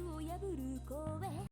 幕を破る声。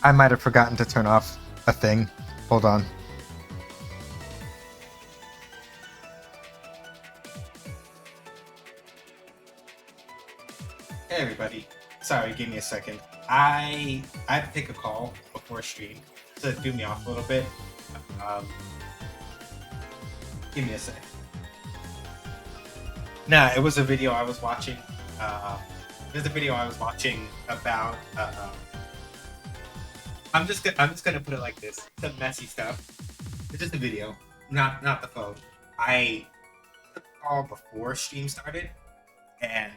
I might have forgotten to turn off a thing. Hold on. Hey everybody. Sorry, give me a second. I had to take a call before stream, so it threw me off a little bit. Give me a sec. Nah, it was a video I was watching. There's a video I was watching about. I'm just gonna put it like this: some messy stuff. It's just a video, not the phone. I took a call before stream started, and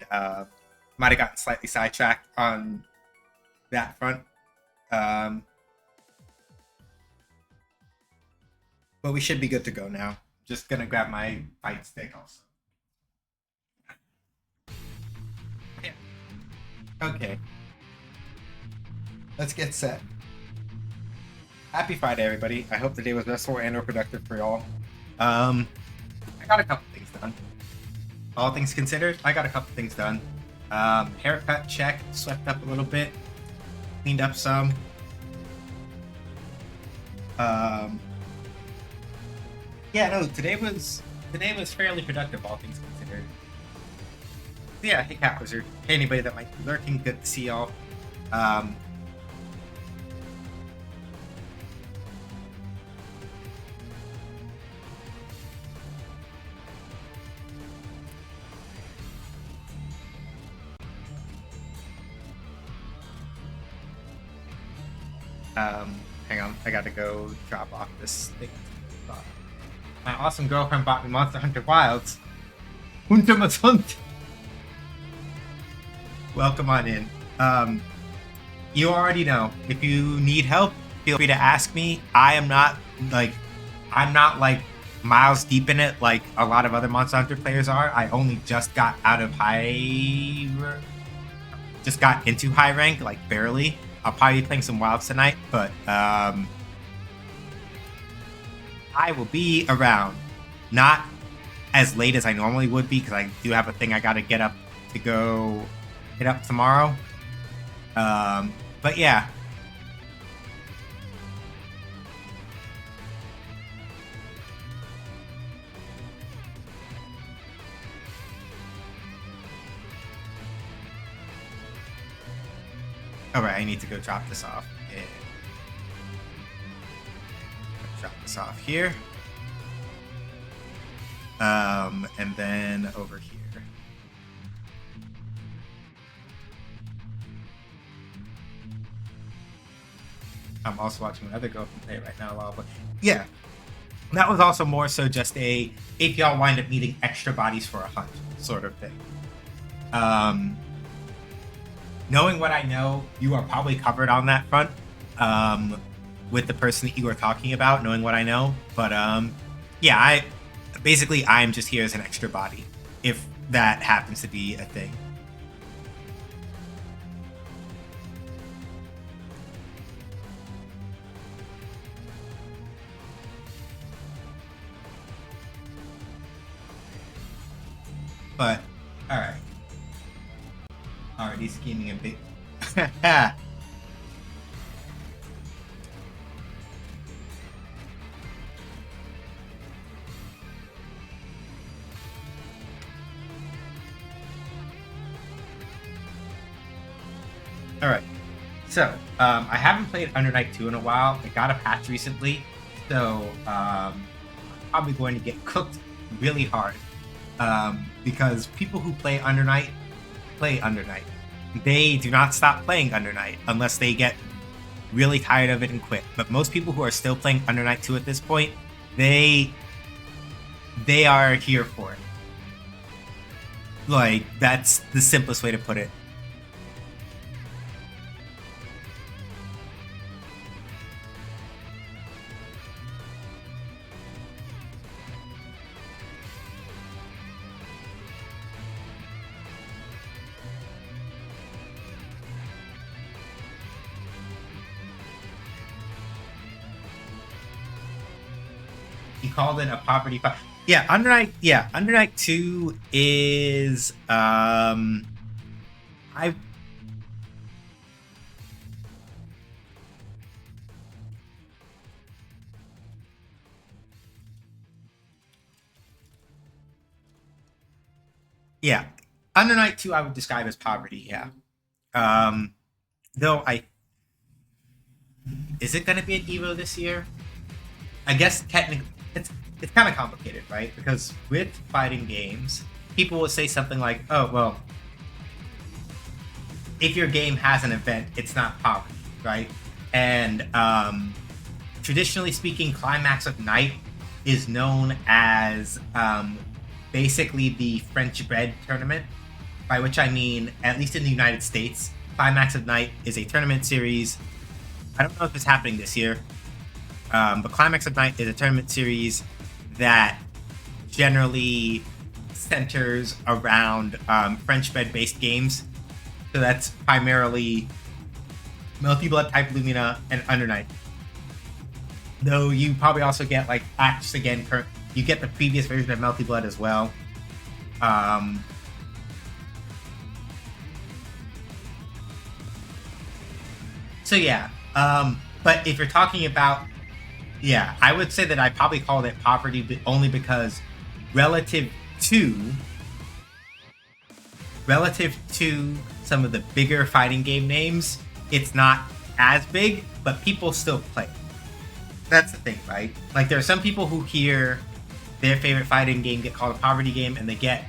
might have gotten slightly sidetracked on that front. But we should be good to go now. Just gonna grab my fight stick also. Yeah. Okay. Let's get set. Happy Friday, everybody. I hope the day was restful and or productive for y'all. I got a couple things done. All things considered, I got a couple things done. Haircut check, swept up a little bit, cleaned up some. Yeah, no, today was fairly productive, all things considered. So yeah, hey Cat Wizard, hey anybody that might be lurking, good to see y'all. Hang on, I gotta go drop off this thing. My awesome girlfriend bought me Monster Hunter Wilds. Welcome on in. You already know. If you need help, feel free to ask me. I'm not like miles deep in it like a lot of other Monster Hunter players are. I only just got out of just got into high rank, like barely. I'll probably be playing some Wilds tonight, but I will be around. Not as late as I normally would be, because I do have a thing I gotta get up to go hit up tomorrow. But yeah. Alright, I need to go drop this off. Yeah. Drop this off here. And then over here. I'm also watching another girlfriend play right now, but yeah. That was also more so just a if y'all wind up needing extra bodies for a hunt sort of thing. Knowing what I know, you are probably covered on that front. With the person that you are talking about, knowing what I know. But yeah, I'm just here as an extra body, if that happens to be a thing. But alright. Already scheming a bit. Alright, so I haven't played Under Night 2 in a while. It got a patch recently, so I'm probably going to get cooked really hard. Because people who play Under Night play Under Night. They do not stop playing Under Night unless they get really tired of it and quit. But most people who are still playing Under Night 2 at this point, they are here for it. Like, that's the simplest way to put it. He called it a poverty fight. Yeah, Under Night 2 is Yeah. Under Night 2 I would describe as poverty, yeah. Um, though is it gonna be an Evo this year? I guess technically it's kind of complicated, right? Because with fighting games, people will say something like, "Oh, well, if your game has an event, it's not poverty," right? And traditionally speaking, Climax of Night is known as basically the French bread tournament, by which I mean, at least in the United States, Climax of Night is a tournament series. I don't know if it's happening this year, but Climax of Night is a tournament series that generally centers around French bread-based games. So that's primarily Melty Blood, Type Lumina, and Under Night. Though you probably also get like Axe again. You get the previous version of Melty Blood as well. So yeah, but if you're talking about, yeah, I would say that I probably called it poverty, but only because relative to some of the bigger fighting game names, it's not as big, but people still play. That's the thing, right? Like, there are some people who hear their favorite fighting game get called a poverty game, and they get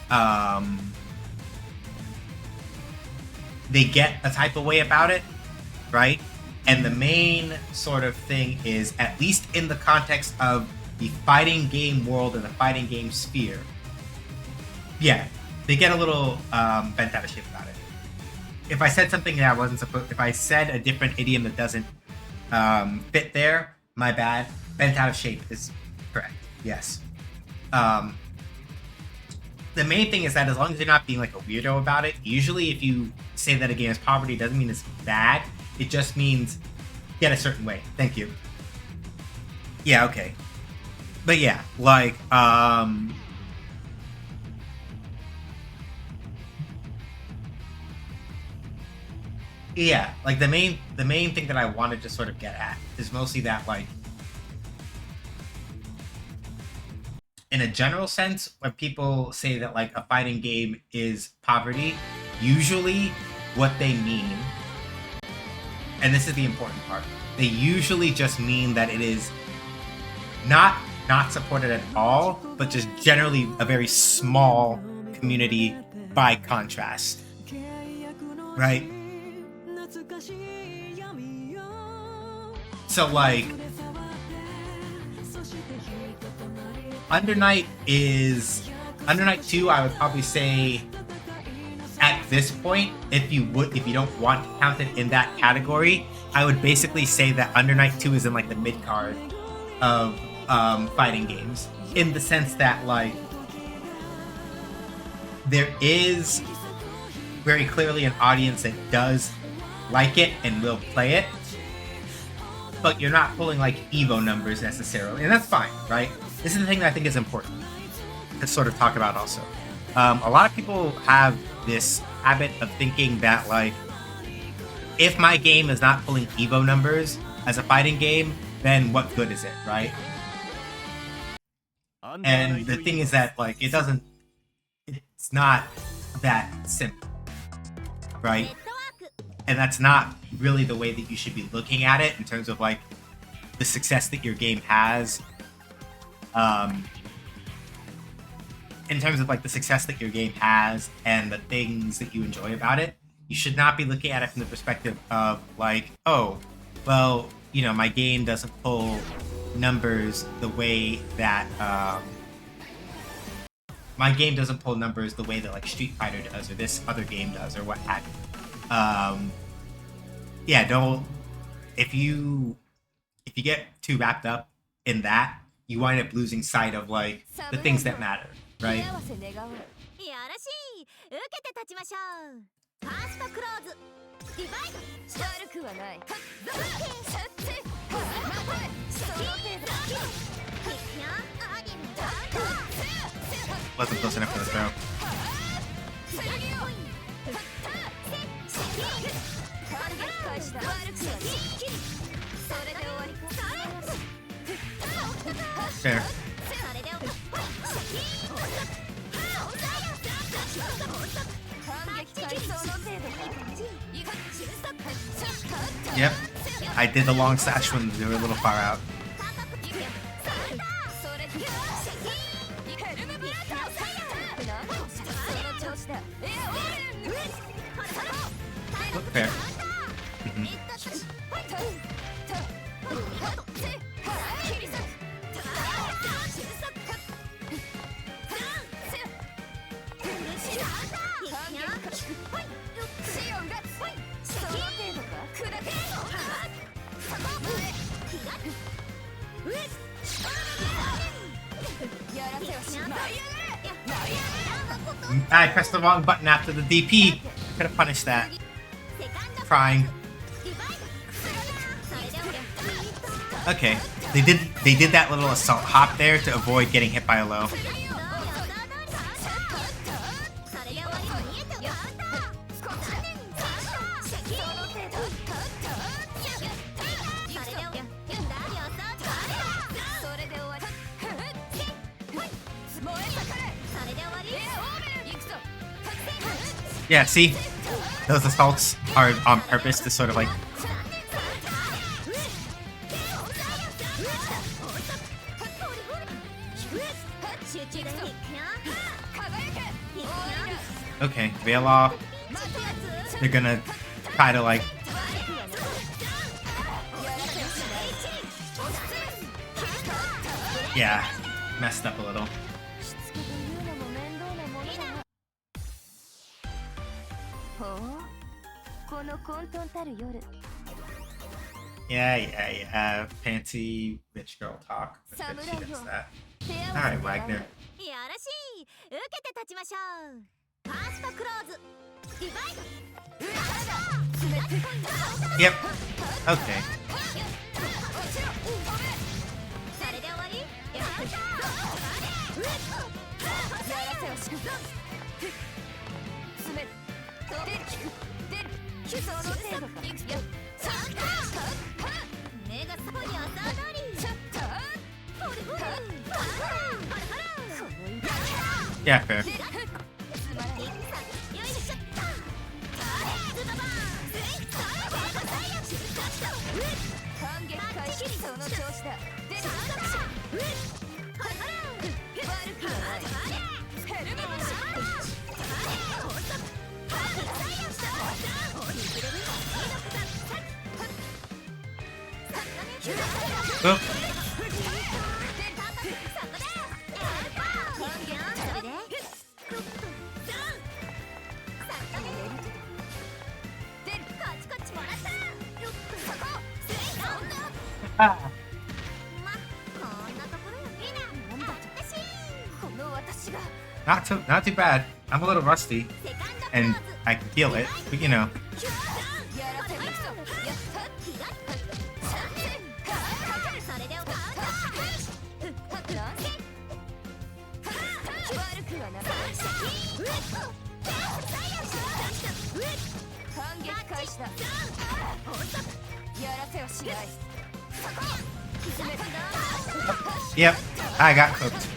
a type of way about it, right? And the main sort of thing is, at least in the context of the fighting game world and the fighting game sphere, yeah, they get a little bent out of shape about it. If I said something that I wasn't supposed, if I said a different idiom that doesn't fit there, my bad. Bent out of shape is correct. Yes. The main thing is that as long as you're not being like a weirdo about it, usually if you say that a game is poverty, it doesn't mean it's bad. It just means get a certain way. Thank you. Yeah, okay. But yeah, like, yeah, like the main thing that I wanted to sort of get at is mostly that, like, in a general sense, when people say that like a fighting game is poverty, usually what they mean, and this is the important part, they usually just mean that it is not supported at all, but just generally a very small community by contrast, right? So like, Under Night 2, I would probably say at this point, if you don't want to count it in that category, I would basically say that Under Night 2 is in like the mid card of fighting games, in the sense that like there is very clearly an audience that does like it and will play it, but you're not pulling like Evo numbers necessarily, and that's fine, right? This is the thing that I think is important to sort of talk about also. A lot of people have this habit of thinking that like, if my game is not pulling Evo numbers as a fighting game, then what good is it, right? And the thing is that like, it's not that simple, right? And that's not really the way that you should be looking at it in terms of like the success that your game has. In terms of like the success that your game has and the things that you enjoy about it, you should not be looking at it from the perspective of like, oh, well, you know, my game doesn't pull numbers the way that like Street Fighter does, or this other game does, or what have you. Yeah, if you get too wrapped up in that, you wind up losing sight of like the things that matter, right? Wasn't close enough for the throw. Fair. Yep. I did the long sash when they were a little far out. Fair. I pressed the wrong button after the DP. Could have punished that. Crying. Okay, they did that little assault hop there to avoid getting hit by a low. Yeah, see? Those assaults are on purpose to sort of like... Okay, veil off. They're gonna try to like... Yeah, messed up a little. Yeah. Fancy rich girl talk. She does that. Alright, Wagner. Yep. Okay. Yeah, fair. Oh. Ah. Not too bad. I'm a little rusty, and I can feel it, but you know. Yep, I got cooked.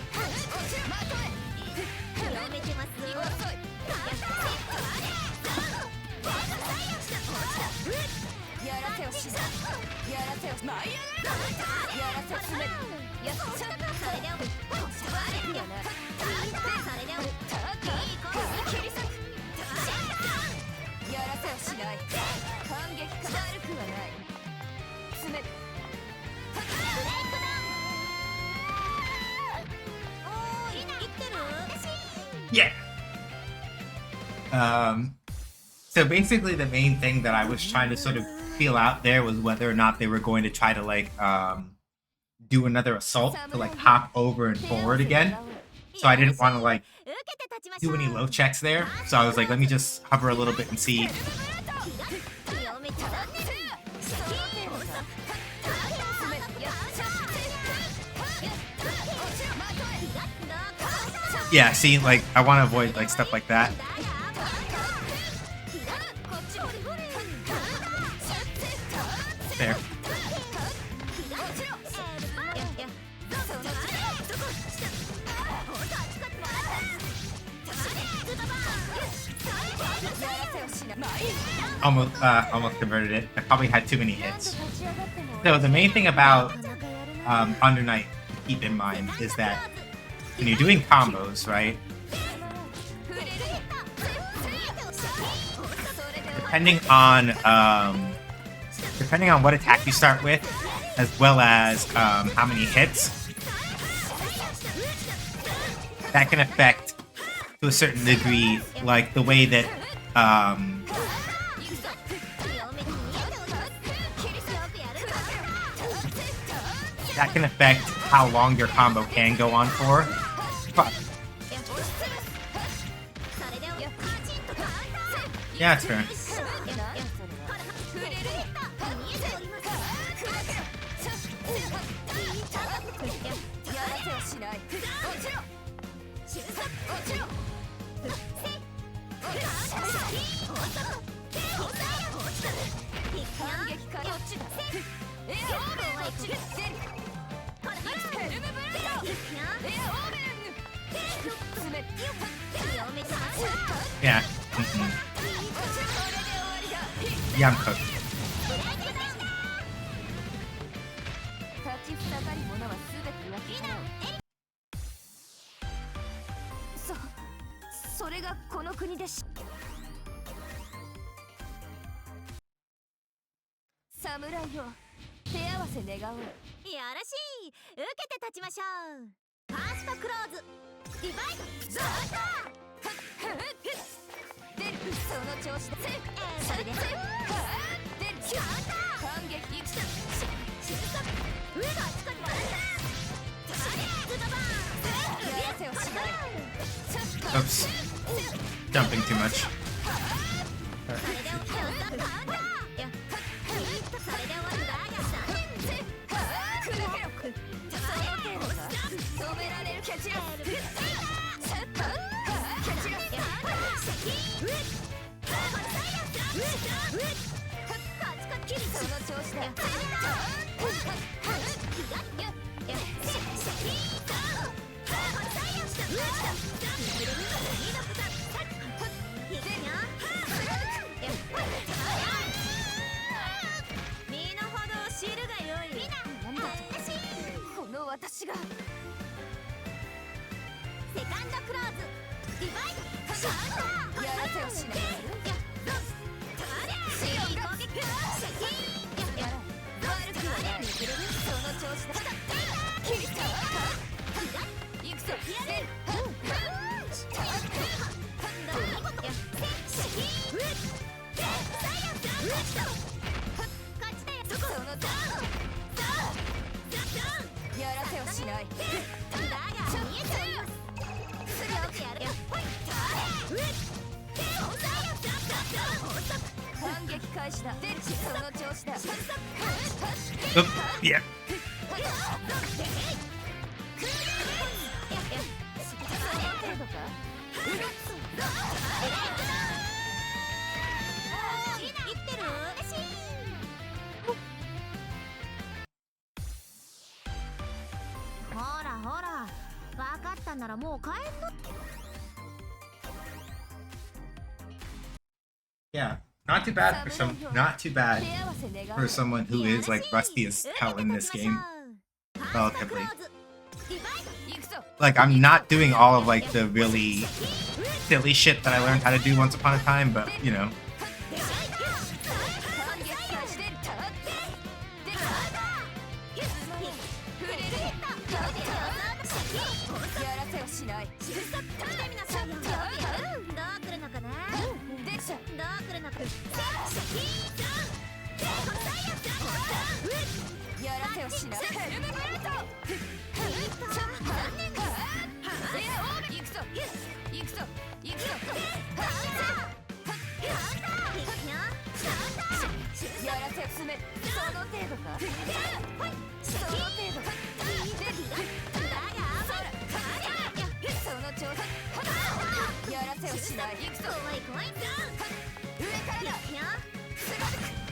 Yeah. So basically the main thing that I was trying to sort of feel out there was whether or not they were going to try to like do another assault to like hop over and forward again. So I didn't want to like do any low checks there. So I was like, let me just hover a little bit and see. Yeah, see, like, I want to avoid, like, stuff like that. There. Almost converted it. I probably had too many hits. So the main thing about Under Night to keep in mind is that when you're doing combos, right? Depending on what attack you start with, as well as how many hits, that can affect to a certain degree, like the way that that can affect how long your combo can go on for. But yeah, it's fair. Yeah. Yeah, I'm cooked. Oops. Jumping too much. Oop, yeah. Yeah, not too bad for someone who is like rusty as hell in this game, relatively. Like, I'm not doing all of like the really silly shit that I learned how to do once upon a time, but you know.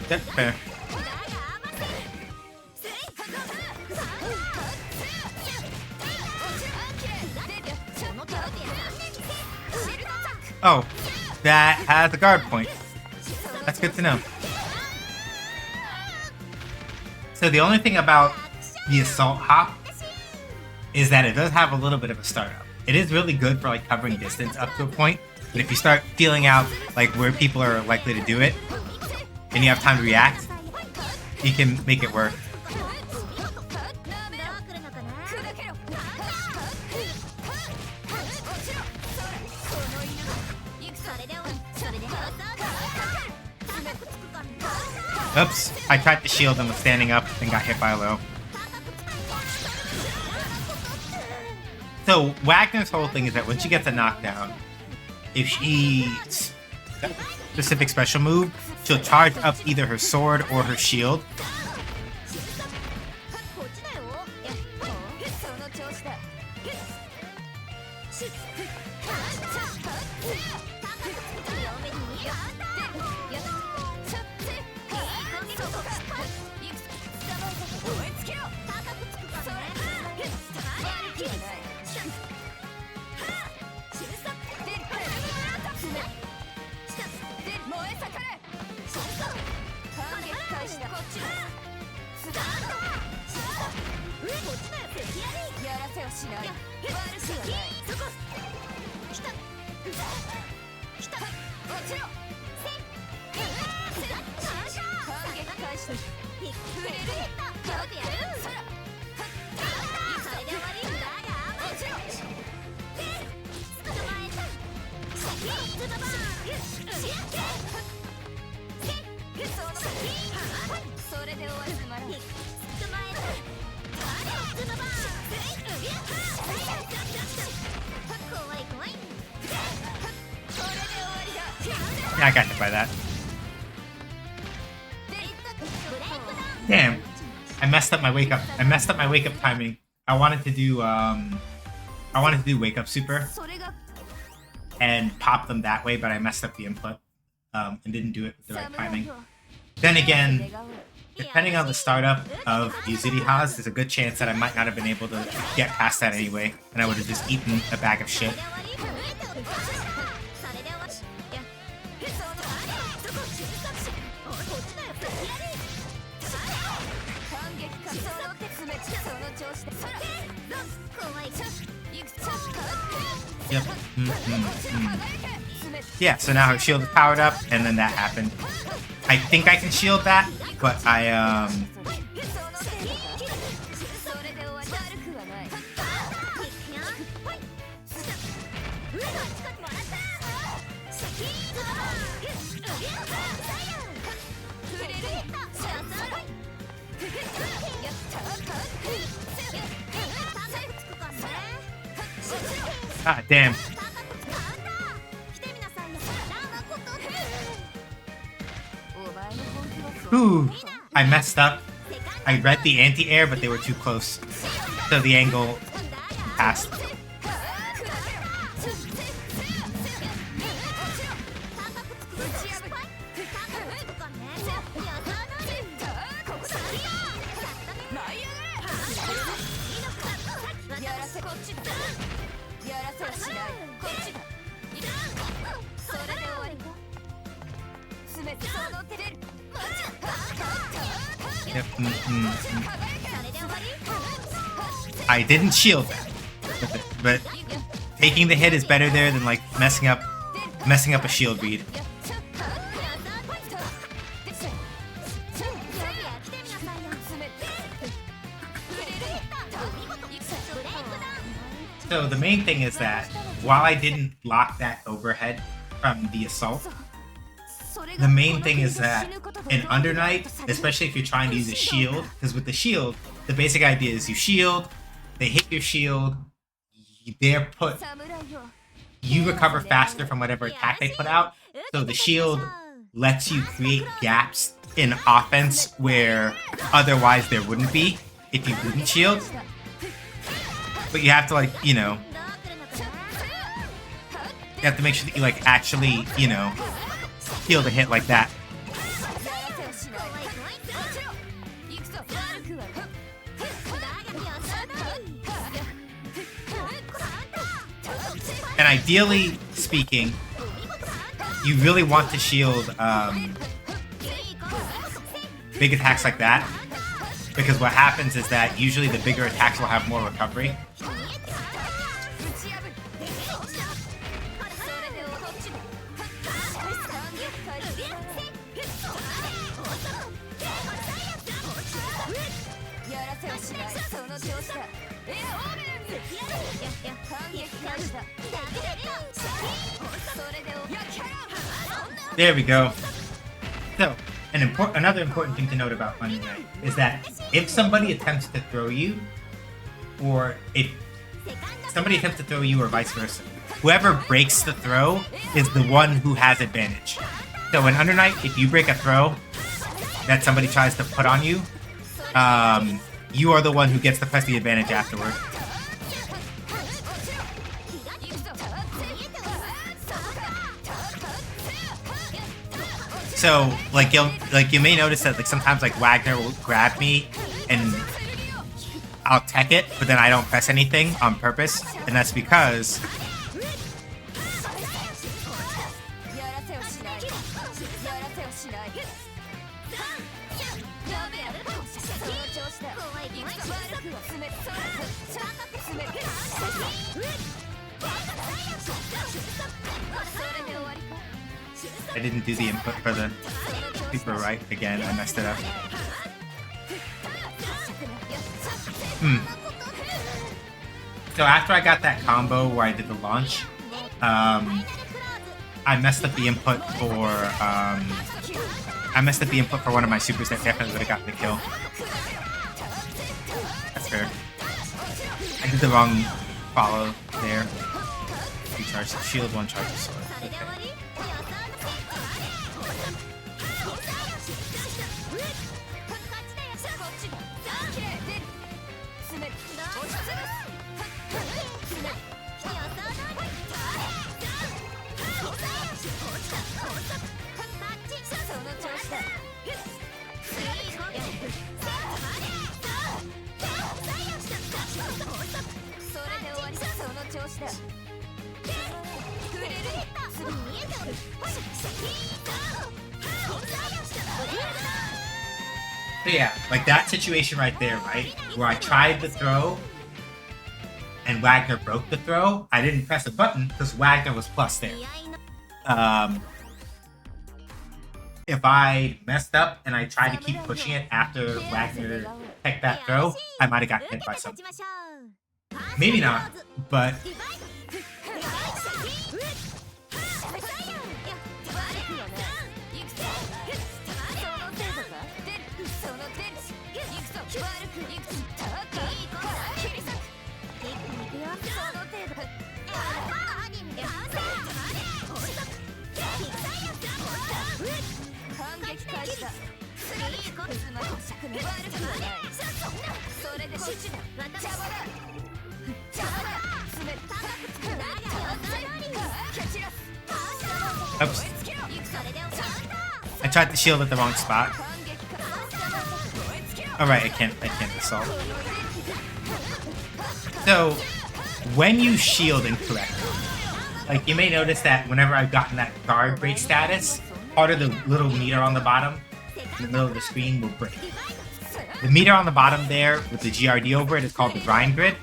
That's fair. Oh, that has a guard point. That's good to know. So the only thing about the assault hop is that it does have a little bit of a startup. It is really good for like covering distance up to a point, but if you start feeling out like where people are likely to do it, and you have time to react, you can make it work. Oops, I tried to shield and was standing up and got hit by a low. So Wagner's whole thing is that when she gets a knockdown, if she specific special move, she'll charge up either her sword or her shield. Yeah, I got hit by that. Damn. I messed up my wake up. I messed up my wake up timing. I wanted to do wake up super and pop them that way, but I messed up the input and didn't do it with the right timing. Then again, depending on the startup of Yuzurihaz, there's a good chance that I might not have been able to get past that anyway, and I would have just eaten a bag of shit. Yep. Yeah, so now her shield is powered up, and then that happened. I think I can shield that, but ah, damn. Ooh, I messed up. I read the anti-air, but they were too close. So the angle passed. Yep. I didn't shield that, but taking the hit is better there than like messing up a shield read. So the main thing is that while I didn't block that overhead from the assault, the main thing is that in Under Night, especially if you're trying to use a shield, because with the shield, the basic idea is you shield, they hit your shield, you recover faster from whatever attack they put out, so the shield lets you create gaps in offense where otherwise there wouldn't be if you didn't shield. But you have to, like, you know, you have to make sure that you, like, actually, you know, heal the hit like that. And ideally speaking, you really want to shield big attacks like that, because what happens is that usually the bigger attacks will have more recovery. There we go. So, another important thing to note about Monday Night is that if somebody attempts to throw you, or if somebody attempts to throw you or vice versa, whoever breaks the throw is the one who has advantage. So in Under Night, if you break a throw that somebody tries to put on you, you are the one who gets to press the advantage afterward. So, you may notice that sometimes Wagner will grab me and I'll tech it, but then I don't press anything on purpose, and that's because I didn't do the input for the super right again. I messed it up. So after I got that combo where I did the launch, I messed up the input for one of my supers that definitely would have gotten the kill. That's fair. I did the wrong follow there. 2 charges shield, 1 charge of sword. Okay. So yeah, that situation right there, right? Where I tried to throw and Wagner broke the throw. I didn't press a button because Wagner was plus there. If I messed up and I tried to keep pushing it after Wagner teched that throw, I might have gotten hit by something. Maybe not, but oops. I tried to shield at the wrong spot. Alright, I can't assault. So, when you shield incorrectly, you may notice that whenever I've gotten that guard break status, part of the little meter on the bottom, in the middle of the screen, will break. The meter on the bottom there, with the GRD over it, is called the grind grid.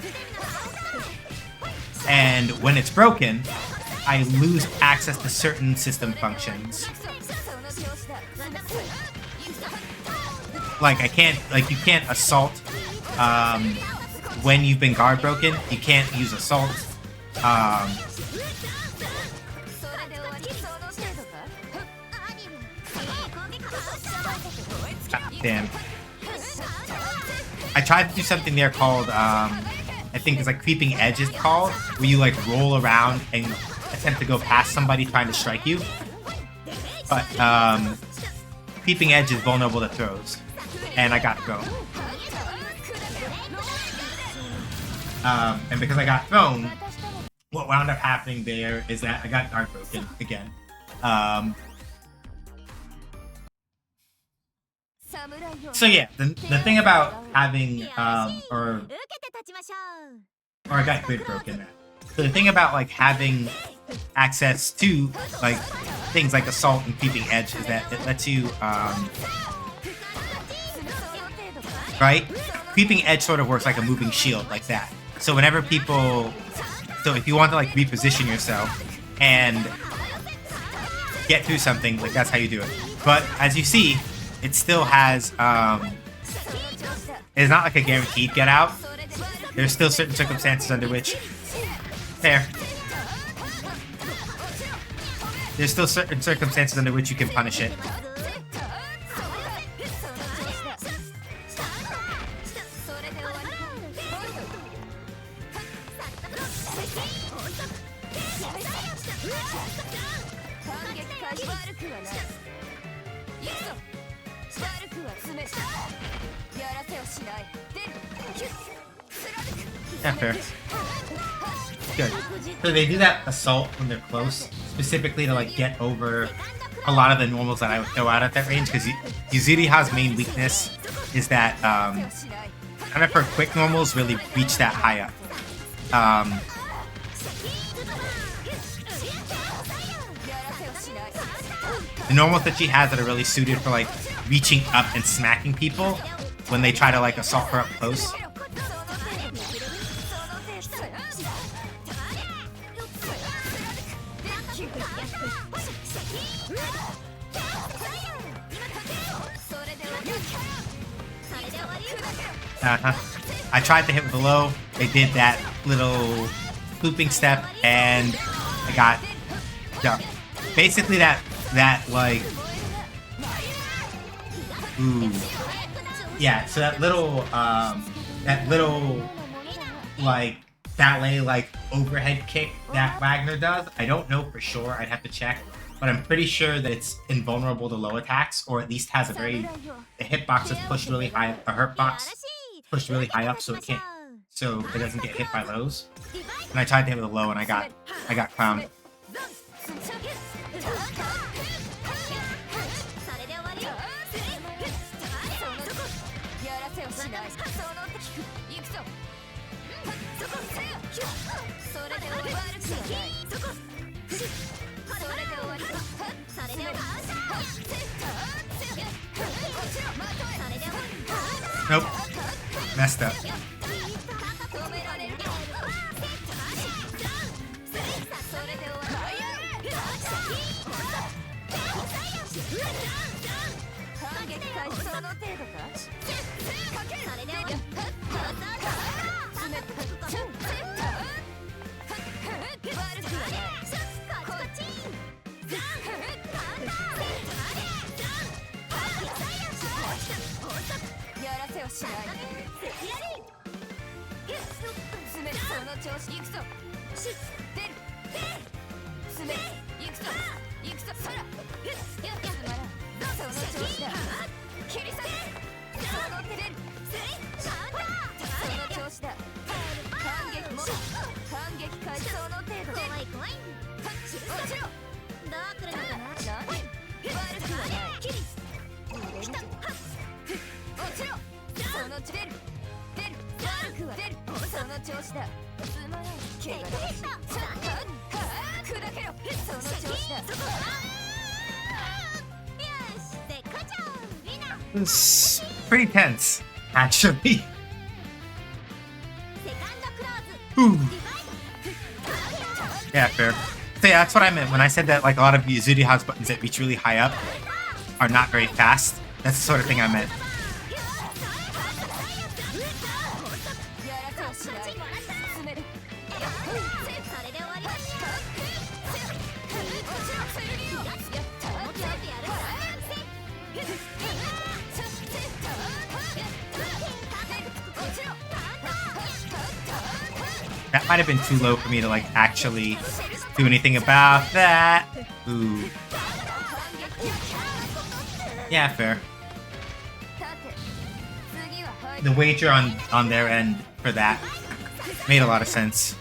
And when it's broken, I lose access to certain system functions. You can't assault when you've been guard broken. You can't use assault. Damn. I tried to do something there called, I think it's Creeping Edge is called, where you roll around and attempt to go past somebody trying to strike you. But, Creeping Edge is vulnerable to throws. And I got thrown. And because I got thrown, what wound up happening there is that I got guard broken again. So yeah, the thing about having, or I got grid broken. So the thing about having access to things like Assault and Creeping Edge is that it lets you, right? Creeping Edge sort of works like a moving shield, like that. So whenever people, so if you want to like reposition yourself and get through something, like that's how you do it. But as you see, it still has, it's not like a guaranteed get out. There's still certain circumstances under which, there. There's still certain circumstances under which you can punish it. Yeah, fair. Good. So they do that assault when they're close, specifically to like get over a lot of the normals that I would throw out at that range, because Yuzuriha's main weakness is that none of her quick normals really reach that high up. The normals that she has that are really suited for like reaching up and smacking people when they try to like assault her up close. I tried to hit with the low. They did that little looping step, and I got basically that like, ooh, yeah. So that little like ballet like overhead kick that Wagner does. I don't know for sure. I'd have to check, but I'm pretty sure that it's invulnerable to low attacks, or at least has a very, the hitbox is pushed really high, the hurt box pushed really high up, so it can't, so it doesn't get hit by lows. And I tried to hit with a low, and I got clowned. Nope. Messed up. It's pretty tense, actually. Ooh. Yeah, fair. So yeah, that's what I meant when I said that like a lot of Yuzuriha's buttons that reach really high up are not very fast. That's the sort of thing I meant. That might have been too low for me to like actually do anything about that. Ooh. Yeah, fair. The wager on their end for that made a lot of sense.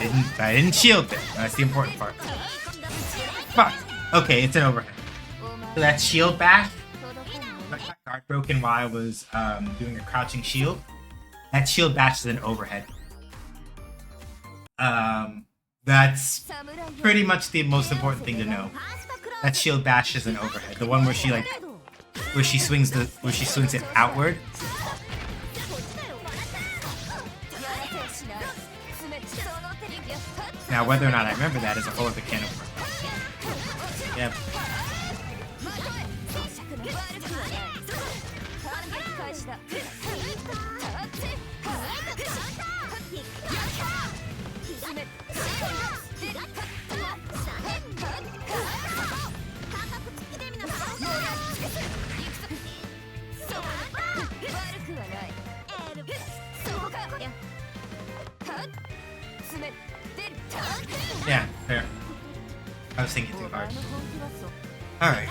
I didn't shield it. That's the important part. Fuck. Okay, it's an overhead. So that shield bash. My guard broken while I was doing a crouching shield. That shield bash is an overhead. That's pretty much the most important thing to know. That shield bash is an overhead. The one where she swings it outward. Now, whether or not I remember that is a whole other can of worms. Yep. Yeah, fair. I was thinking too hard. Alright.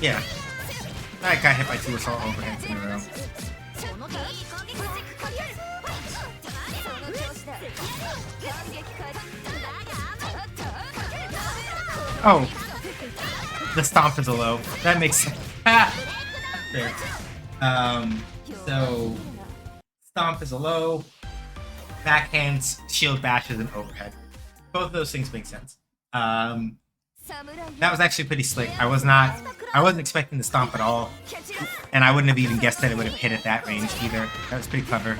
Yeah. I got hit by 2 assault overheads in a row. Oh, the stomp is a low. That makes sense. There. So stomp is a low. Backhands, shield bash is an overhead. Both of those things make sense. That was actually pretty slick. I wasn't expecting the stomp at all, and I wouldn't have even guessed that it would have hit at that range either. That was pretty clever.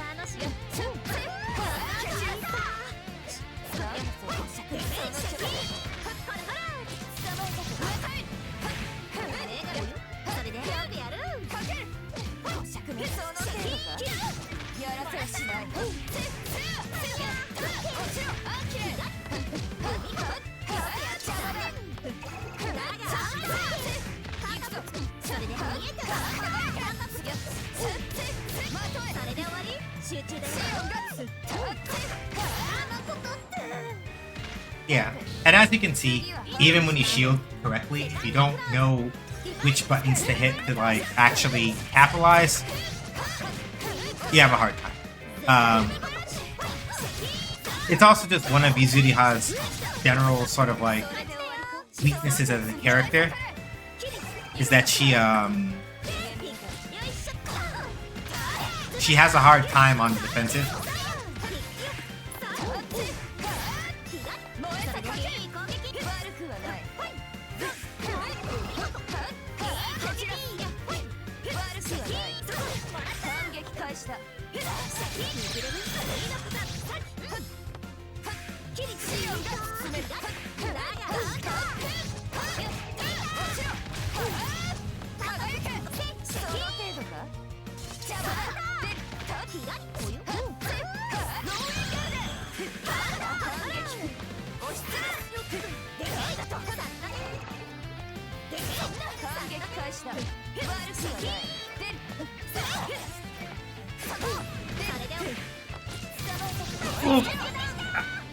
Yeah, and as you can see, even when you shield correctly, if you don't know which buttons to hit to like actually capitalize, you have a hard time. It's also just one of Yuzuriha's general sort of like weaknesses as a character, is that she has a hard time on the defensive.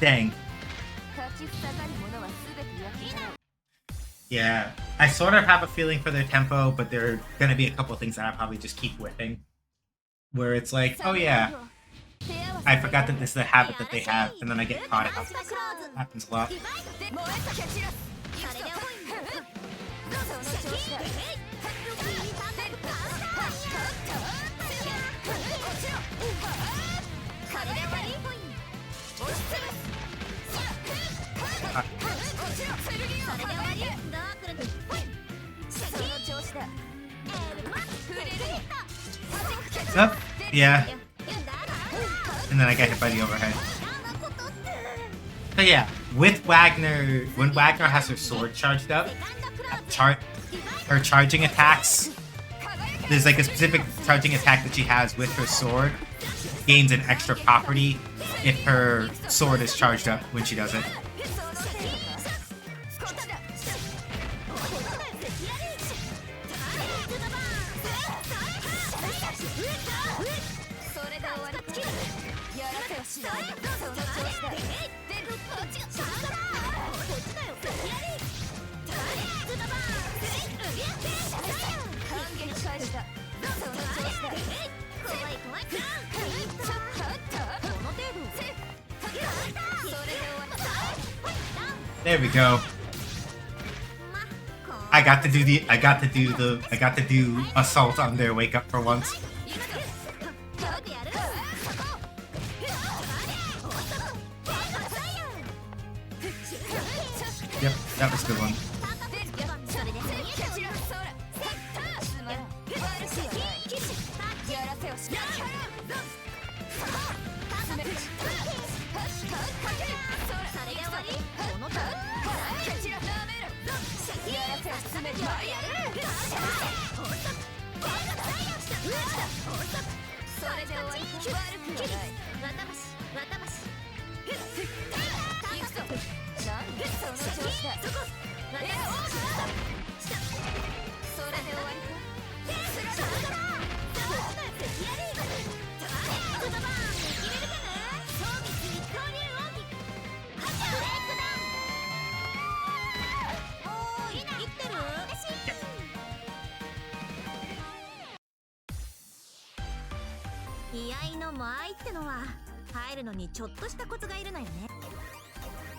Dang. Yeah, I sort of have a feeling for their tempo, but there are gonna be a couple of things that I probably just keep whipping. Where it's like, oh yeah, I forgot that this is a habit that they have, and then I get caught out. Happens a lot. Up, yeah. And then I get hit by the overhead. So yeah, with Wagner, when Wagner has her sword charged up, her charging attacks, there's like a specific charging attack that she has with her sword, gains an extra property if her sword is charged up when she does it. There we go. I got to do assault on their wake up for once. Yep, that was a good one.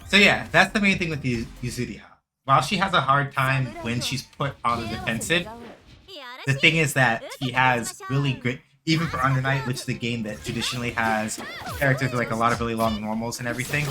So yeah, that's the main thing with Yuzuriha. While she has a hard time when she's put on the defensive, the thing is that she has really great, even for Under Night, which is a game that traditionally has characters with like a lot of really long normals and everything.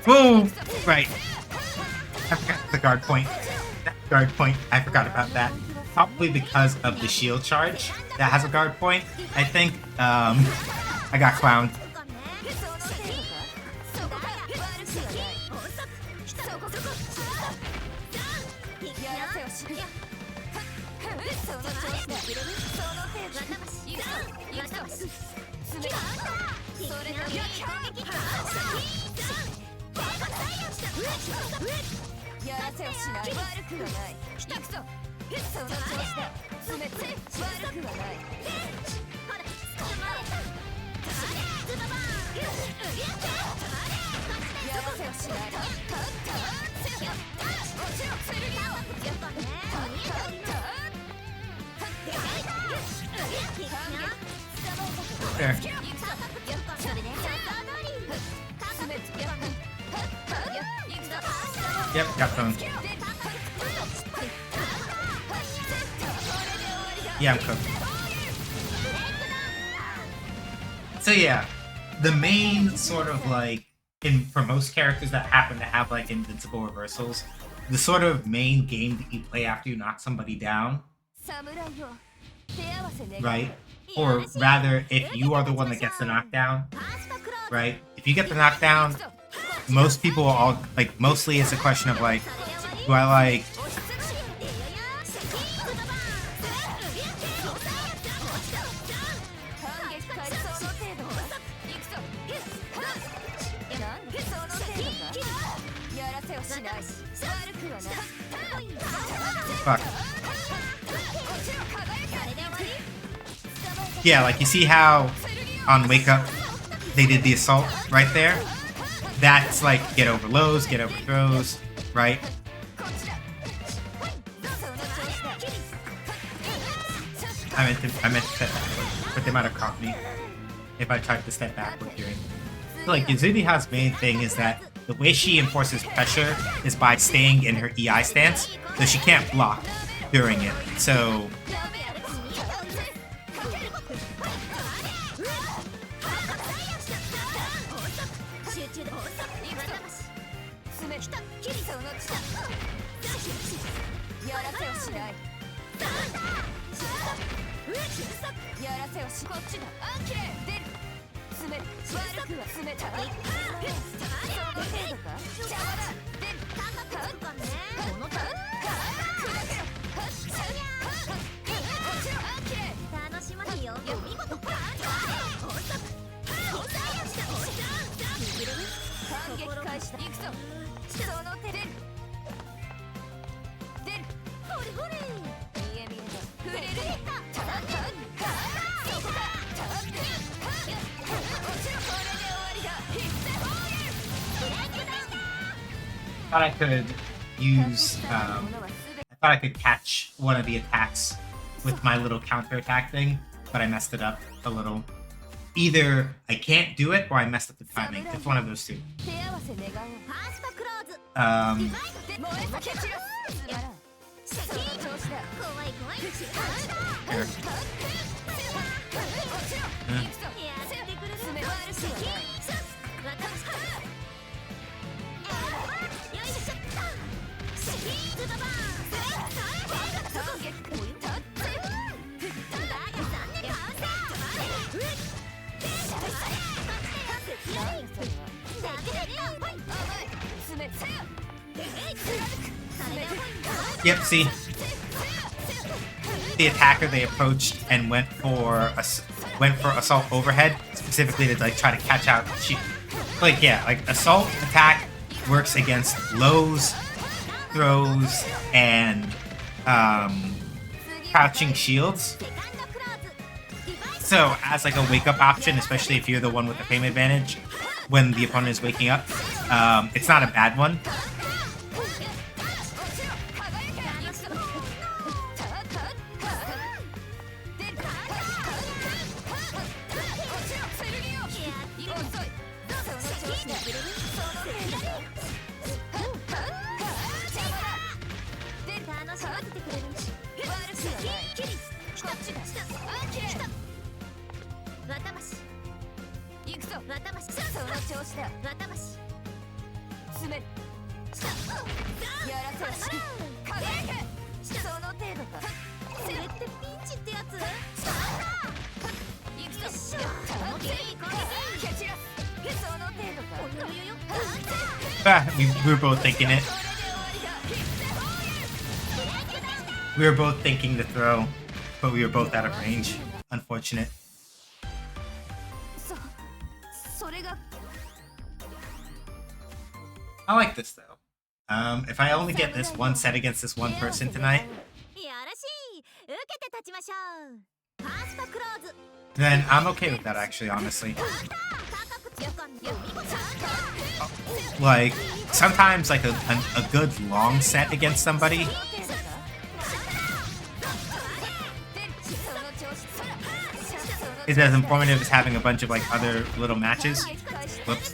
Whoa! Right. I forgot the guard point. That guard point, I forgot about that. Probably because of the shield charge that has a guard point. I think, I got clowned. There. Yep, got thrown. Yeah, I'm cooked. So yeah, the main sort of like, for most characters that happen to have like invincible reversals, the sort of main game that you play after you knock somebody down, right? Or rather, if you are the one that gets the knockdown, right? If you get the knockdown, most people are all, like, mostly it's a question of like, do I like... Fuck. Yeah, like you see how on Wake Up they did the assault right there? That's like get over lows, get over throws, right? I meant to step backward, but they might have caught me if I tried to step backward here. So like Yuzuriha's main thing is that the way she enforces pressure is by staying in her EI stance, so she can't block during it. So thought I could use, I thought I could catch one of the attacks with my little counter attack thing, but I messed it up a little. Either I can't do it or I messed up the timing. It's one of those two. Yep, see? The attacker they approached and went for assault overhead, specifically to like try to catch out like assault attack works against lows, throws, and crouching shields. So as like a wake up option, especially if you're the one with the frame advantage when the opponent is waking up, it's not a bad one. We were both thinking it. We were both thinking the throw, but we were both out of range. Unfortunate. I like this though. If I only get this one set against this one person tonight, then I'm okay with that actually, honestly. Like, sometimes like a good long set against somebody is as informative as having a bunch of like other little matches. Whoops.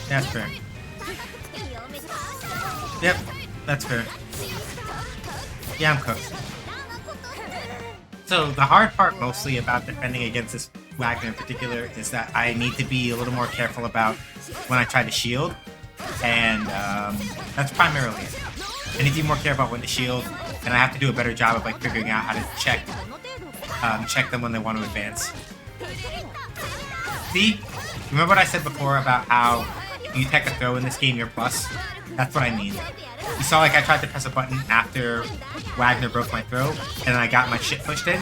That's fair. Yep, that's fair. Yeah, I'm cooked. So the hard part mostly about defending against this Wagner in particular is that I need to be a little more careful about when I try to shield, and that's primarily it. I need to be more careful about when to shield, and I have to do a better job of like figuring out how to check them when they want to advance. See? Remember what I said before about how if you take a throw in this game, you're plus? That's what I mean. You saw like I tried to press a button after Wagner broke my throw, and then I got my shit pushed in.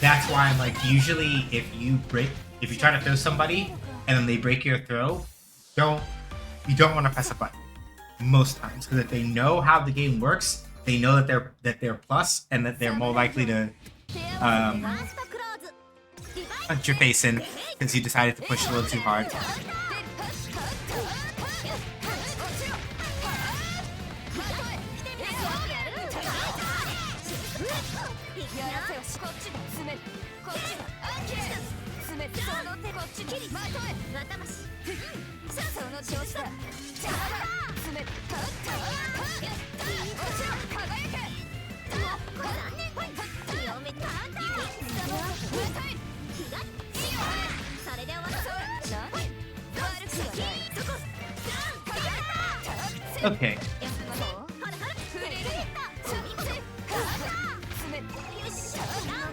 That's why I'm like, usually if you try to throw somebody and then they break your throw, you don't want to press a button most times, because if they know how the game works, they know that they're plus and that they're more likely to punch your face in because you decided to push a little too hard. Okay.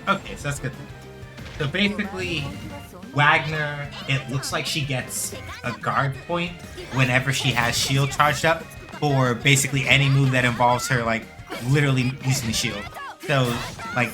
Okay, so that's good. So basically, Wagner, it looks like she gets a guard point whenever she has shield charged up for basically any move that involves her, like, literally using the shield. So, like...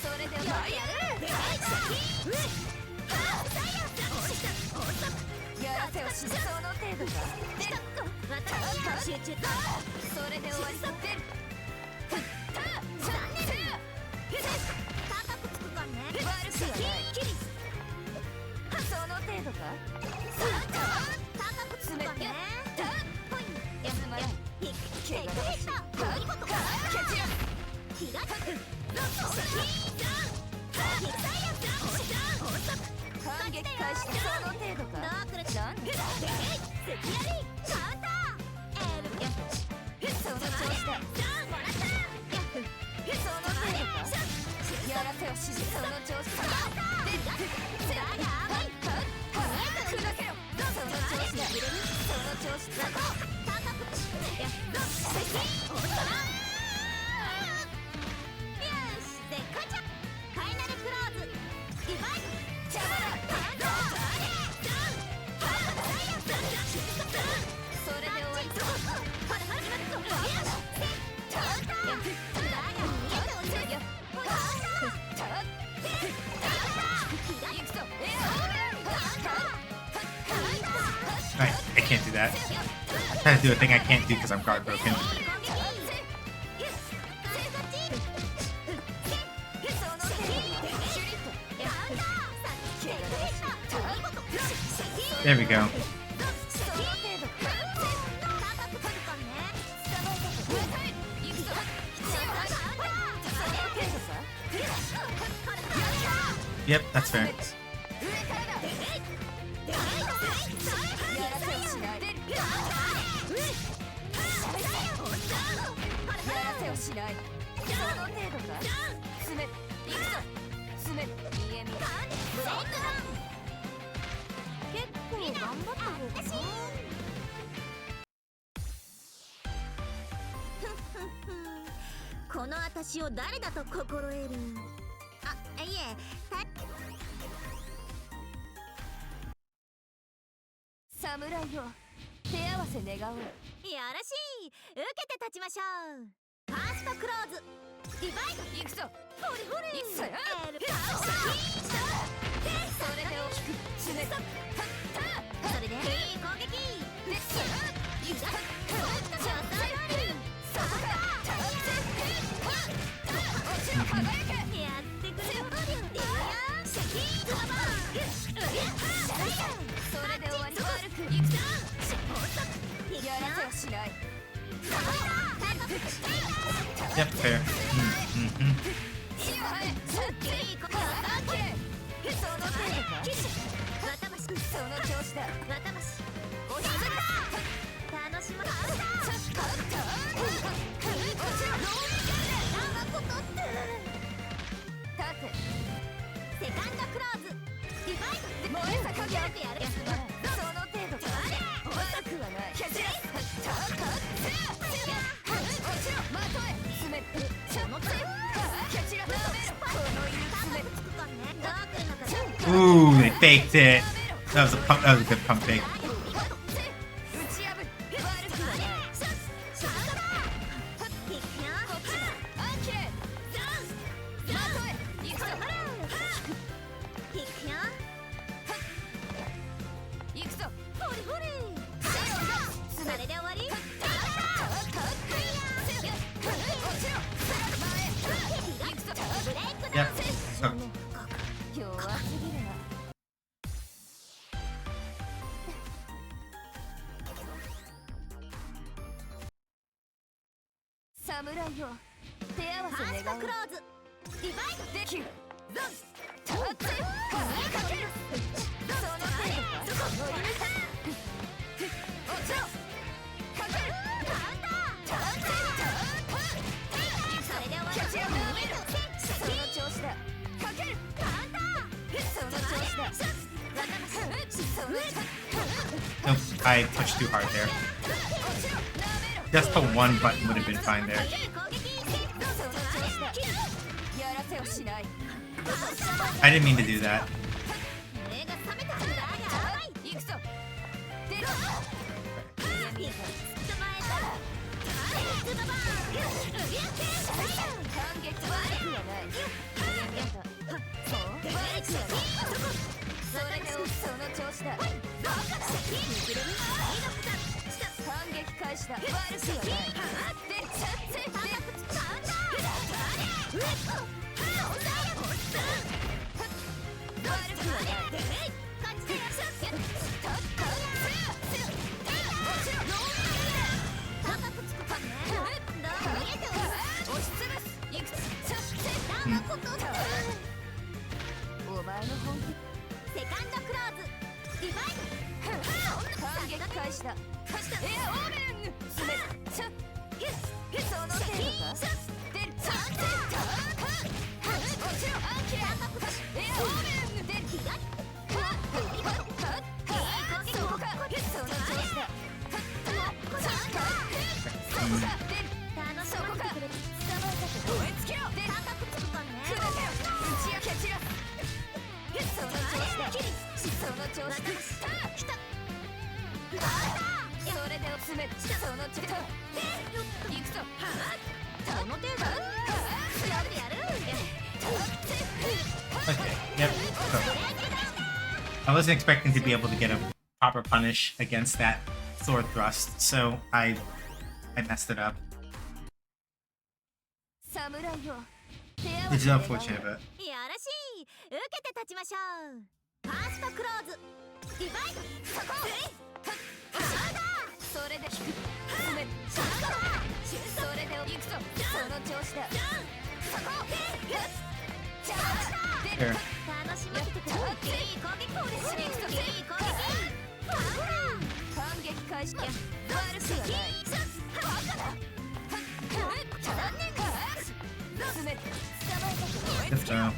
I can't do that. I'm trying to do a thing I can't do because I'm guard broken. There we go. Yep, that's fair. Yep, fair. Ooh, they faked it. That was a good pump fake. Nope, I pushed too hard there. Just the one button would have been fine there. I didn't mean to do that. Okay, yep. So, I wasn't expecting to be able to get a proper punish against that sword thrust, so I messed it up. Which is unfortunate, but... Here. Let's go.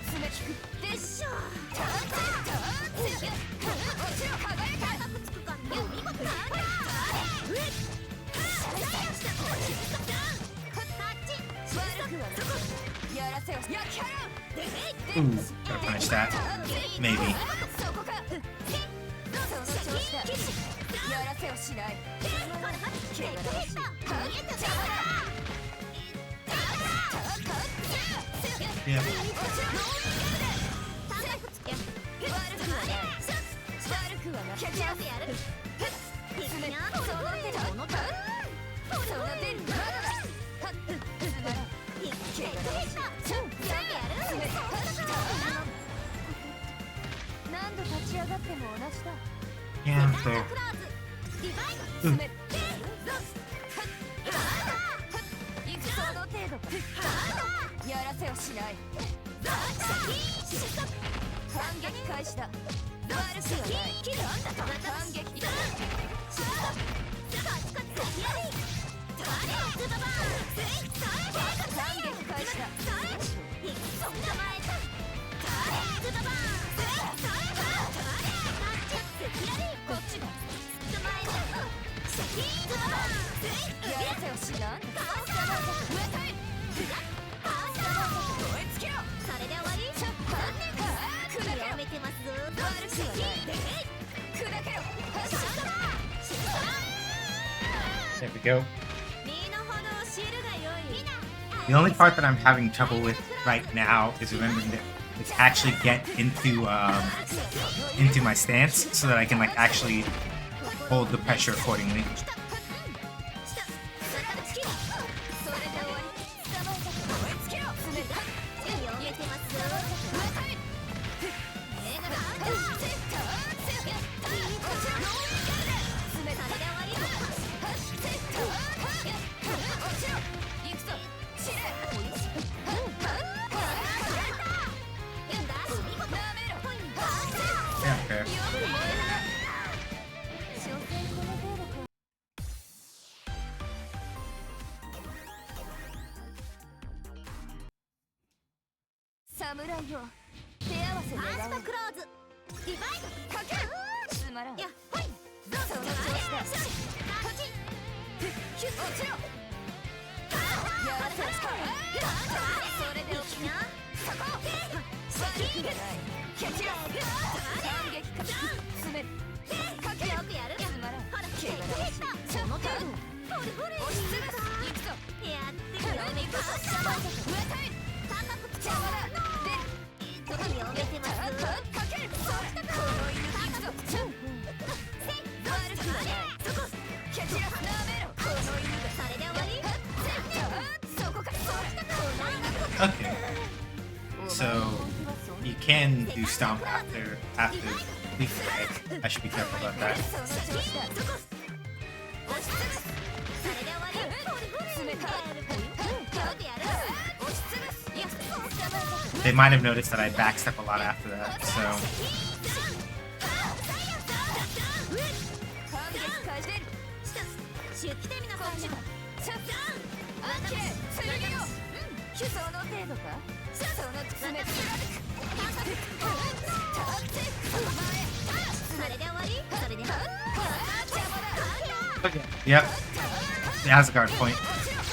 Ooh, gotta punish that. Maybe. Yeah. Yeah, fair. Ooh. There we go. The only part that I'm having trouble with right now is remembering to actually get into my stance so that I can like actually hold the pressure accordingly. Okay. So you can do stomp after leaf strike. I should be careful about that. They might have noticed that I backstep a lot after that, so. Okay. Yep. It has a guard point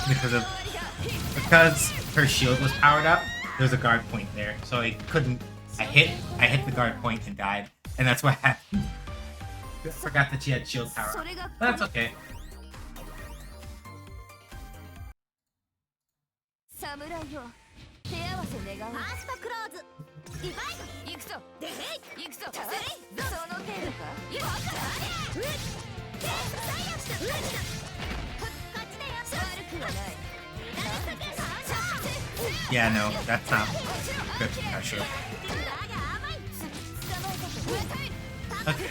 because her shield was powered up. There's a guard point there, so I couldn't. I hit the guard point and died, and that's what happened. I forgot that she had shield power, but that's okay. Yeah, no, that's not good pressure. Okay.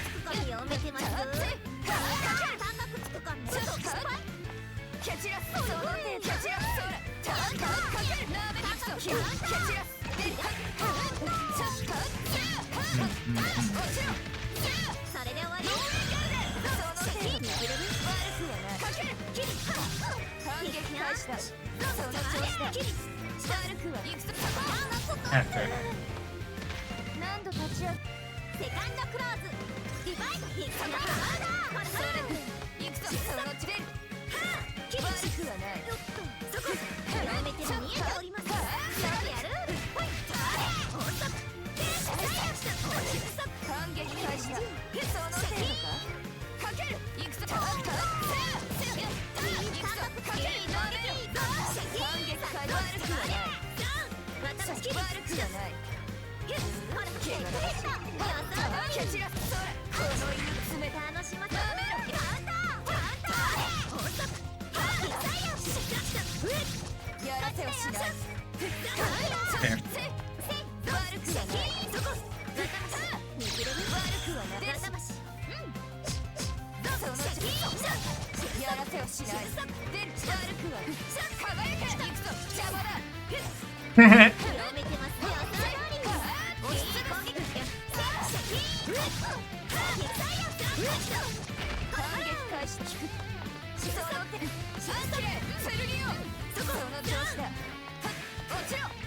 After. Fair.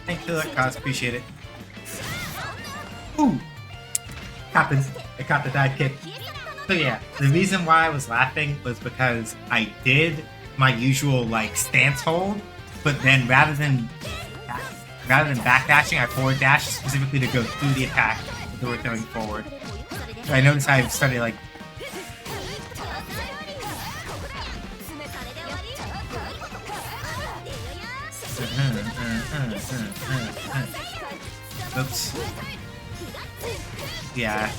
Thank you, cause appreciate it. Ooh, happened. I caught the dive kick. So yeah, the reason why I was laughing was because I did my usual like stance hold, but then rather than backdashing, I forward dashed specifically to go through the attack that they were throwing forward. So I noticed I started like. Oops. Yeah.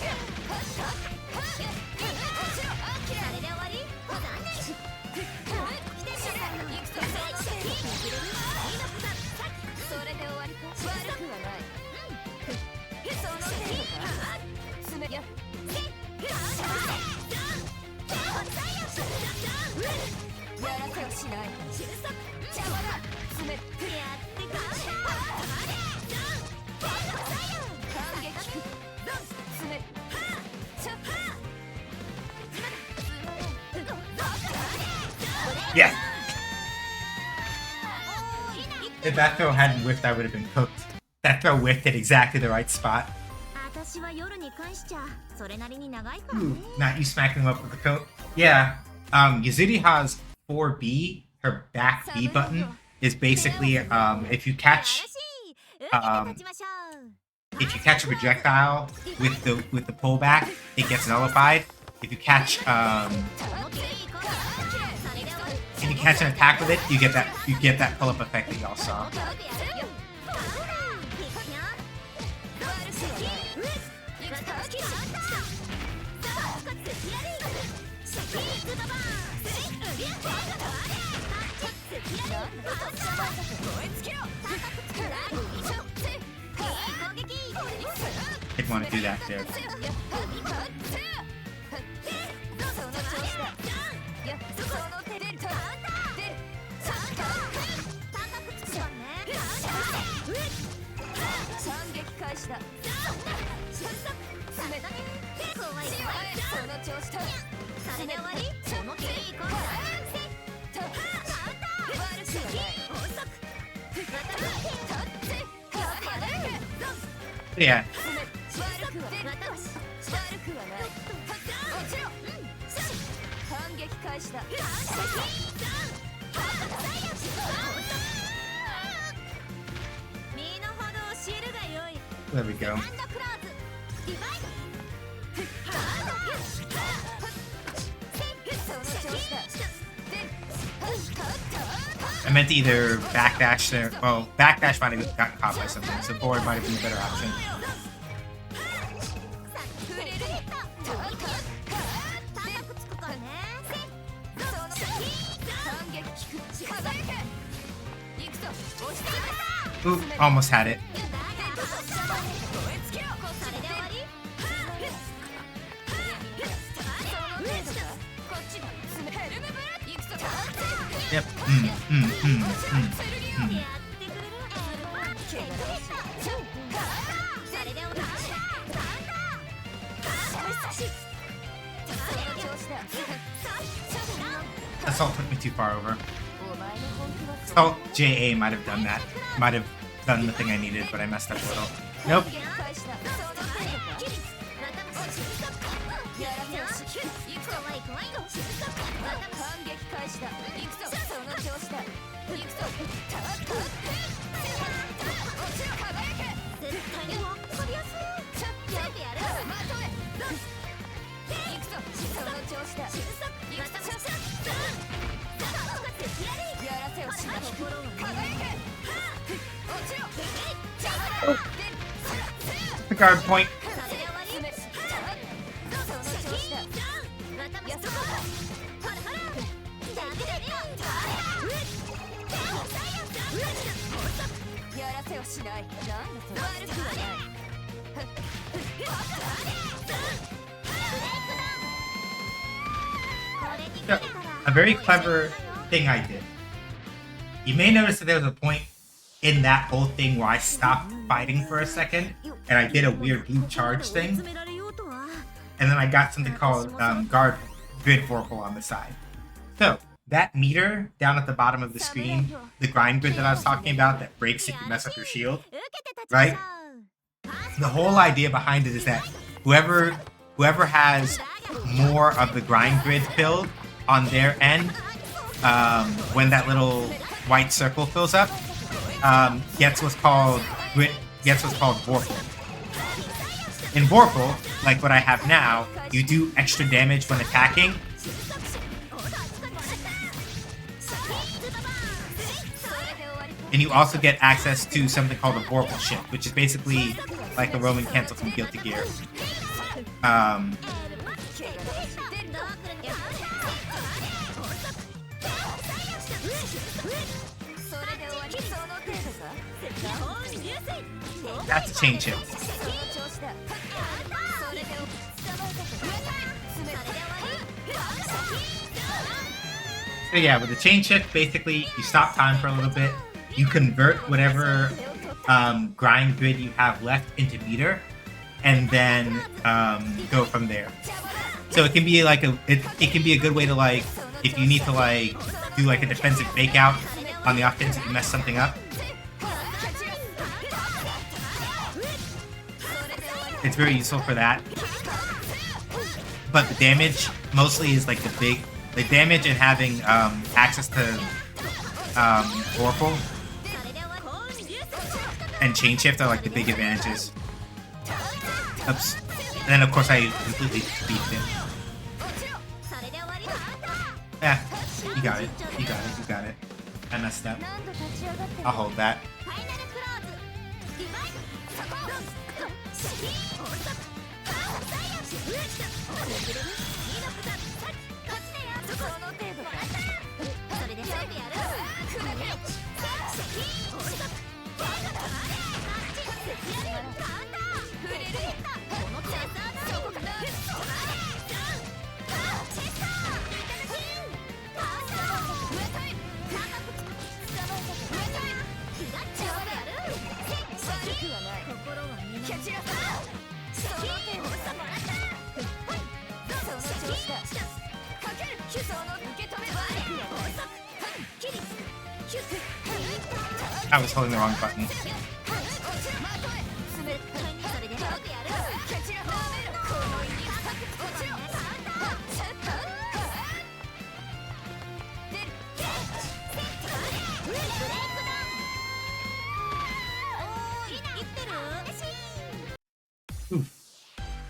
Yeah. If that throw hadn't whiffed, I would have been cooked. That throw whiffed at exactly the right spot. Ooh, not you smacking him up with the coat. Yeah, Yuzuriha's 4B, her back B button, is basically if you catch a projectile with the pullback, it gets nullified. If you catch an attack with it, you get that pull up effect that y'all saw. Didn't want to do that there. Yeah. There we go. I meant to either backdash there. Well, backdash might have gotten caught by something, so forward might have been a better option. Ooh, almost had it. Yep. Assault took me too far over. Assault JA might have done that. Might have done the thing I needed, but I messed up a little. Nope. The guard point. So, a very clever thing I did. You may notice that there was a point in that whole thing where I stopped fighting for a second and I did a weird blue charge thing, and then I got something called guard grid vorpal on the side. So that meter down at the bottom of the screen, the grind grid that I was talking about that breaks if you mess up your shield, right? The whole idea behind it is that whoever has more of the grind grid filled on their end, when that little white circle fills up, gets what's called Vorpal. In Vorpal, like what I have now, you do extra damage when attacking. And you also get access to something called a Vorpal shift, which is basically like a Roman cancel from Guilty Gear. That's a chain shift. So yeah, with the chain shift, basically you stop time for a little bit, you convert whatever grind grid you have left into meter, and then go from there. So it can be like it can be a good way to, like, if you need to like do like a defensive fake out on the offense if you mess something up. It's very useful for that. But the damage mostly is like the damage and having access to Oracle and Chain Shift are like the big advantages. Oops. And then of course I completely beefed it. Yeah, you got it. You got it. You got it. I messed up. I'll hold that. I was holding the wrong button.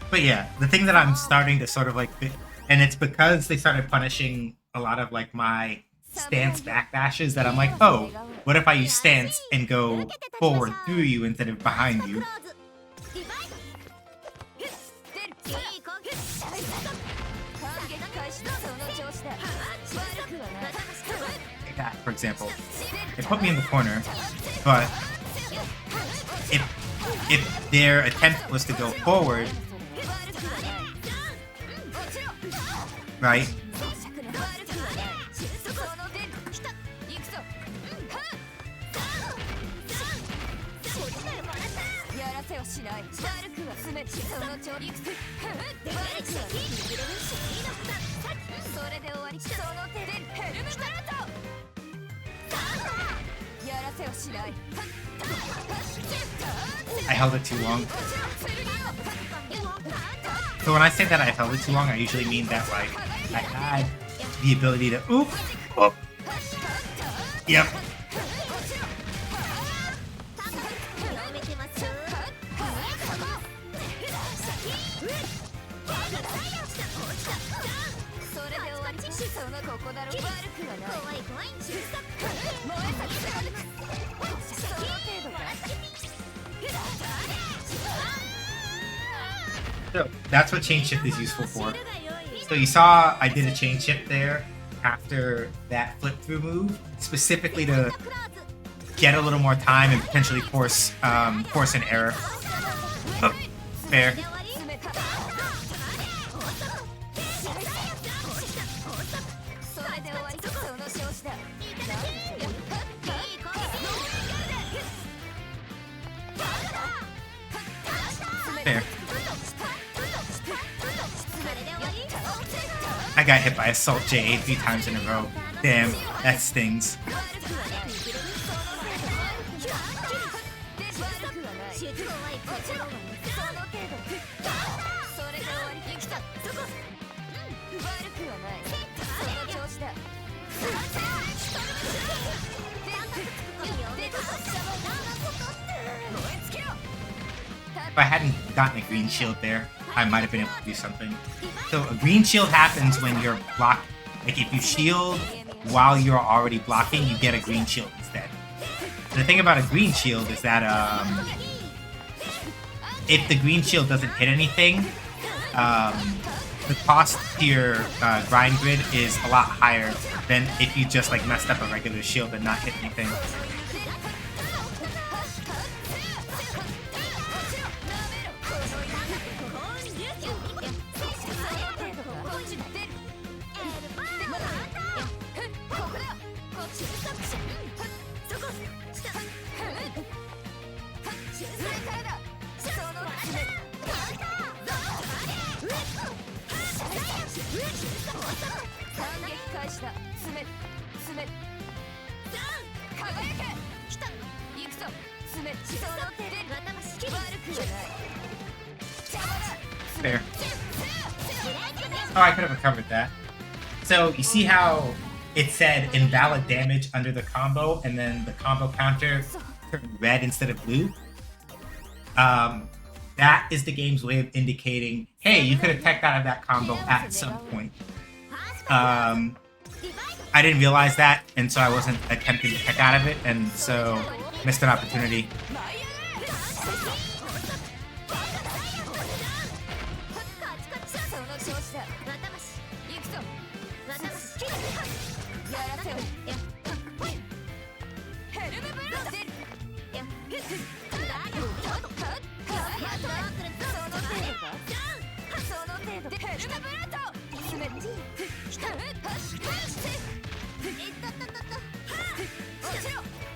But yeah, the thing that I'm starting to sort of like, and it's because they started punishing a lot of like my stance backdashes that I'm like, oh, what if I use stance and go forward through you instead of behind you? Like that, for example. It put me in the corner, but if their attempt was to go forward, right? I held it too long. So when I say that I held it too long, I usually mean that like I had the ability to oop. Yep. So that's what chain shift is useful for. So you saw I did a chain shift there after that flip through move, specifically to get a little more time and potentially force an error. Oh, fair. Fair. I got hit by Assault J 3 times in a row. Damn, that stings. If I hadn't gotten a green shield there, I might have been able to do something. So a green shield happens when you're blocked. Like if you shield while you're already blocking, you get a green shield instead. And the thing about a green shield is that if the green shield doesn't hit anything, the cost to your grind grid is a lot higher than if you just like messed up a regular shield and not hit anything. Fair. Oh, I could have recovered that. So you see how it said invalid damage under the combo, and then the combo counter turned red instead of blue? That is the game's way of indicating, hey, you could have teched out of that combo at some point. I didn't realize that, and so I wasn't attempting to tech out of it, and so missed an opportunity.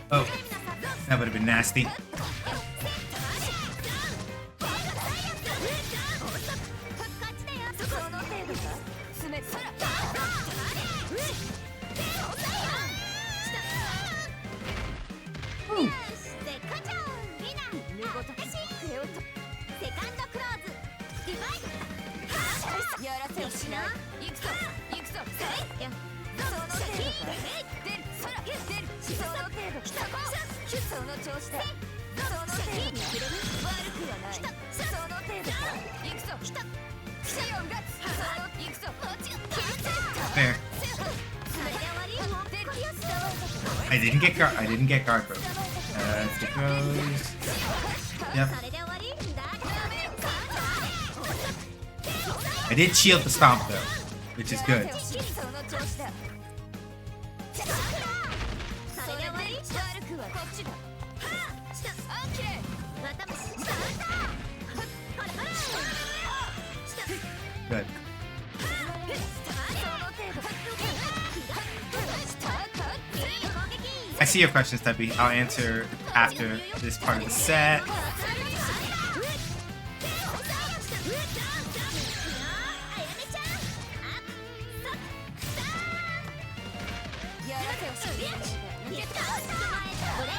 Oh, that would have been nasty. Ooh. Fair. I didn't get guard broke. It goes. Yep. I did shield the stomp though, which is good. Good. I see your questions, Debbie. I'll answer after this part of the set.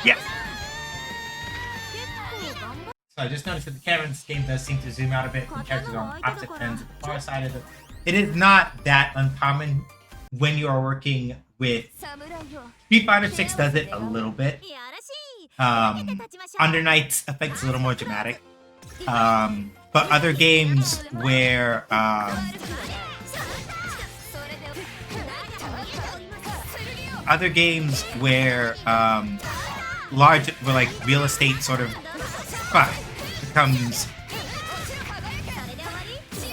Yeah. So I just noticed that the camera in this game does seem to zoom out a bit. The characters are on opposite ends of the far side of it. It is not that uncommon when you are working with Street Fighter 6 does it a little bit. Under Night's effect's a little more dramatic. But other games where like real estate sort of becomes,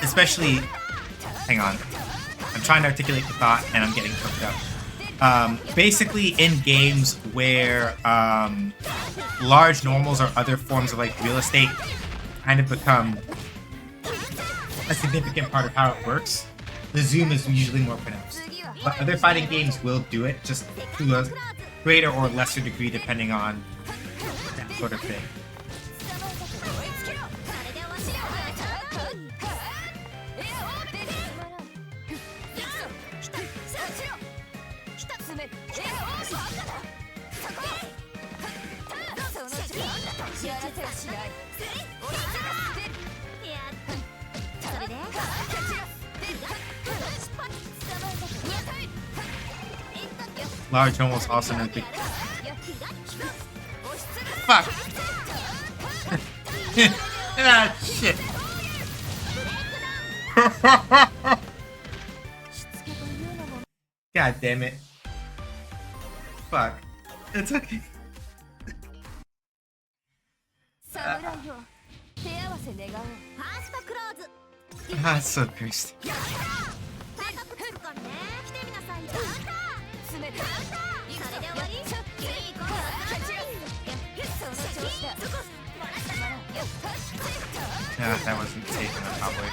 especially, hang on, I'm trying to articulate the thought and I'm getting cooked up. Basically in games where large normals or other forms of like real estate kind of become a significant part of how it works, the zoom is usually more pronounced. But other fighting games will do it, just to a greater or lesser degree depending on that sort of thing. Large almost also no big. Fuck! Ah, shit! God damn it. Fuck. It's okay. Ah, it's so cursed. Yeah, that wasn't safe enough, probably.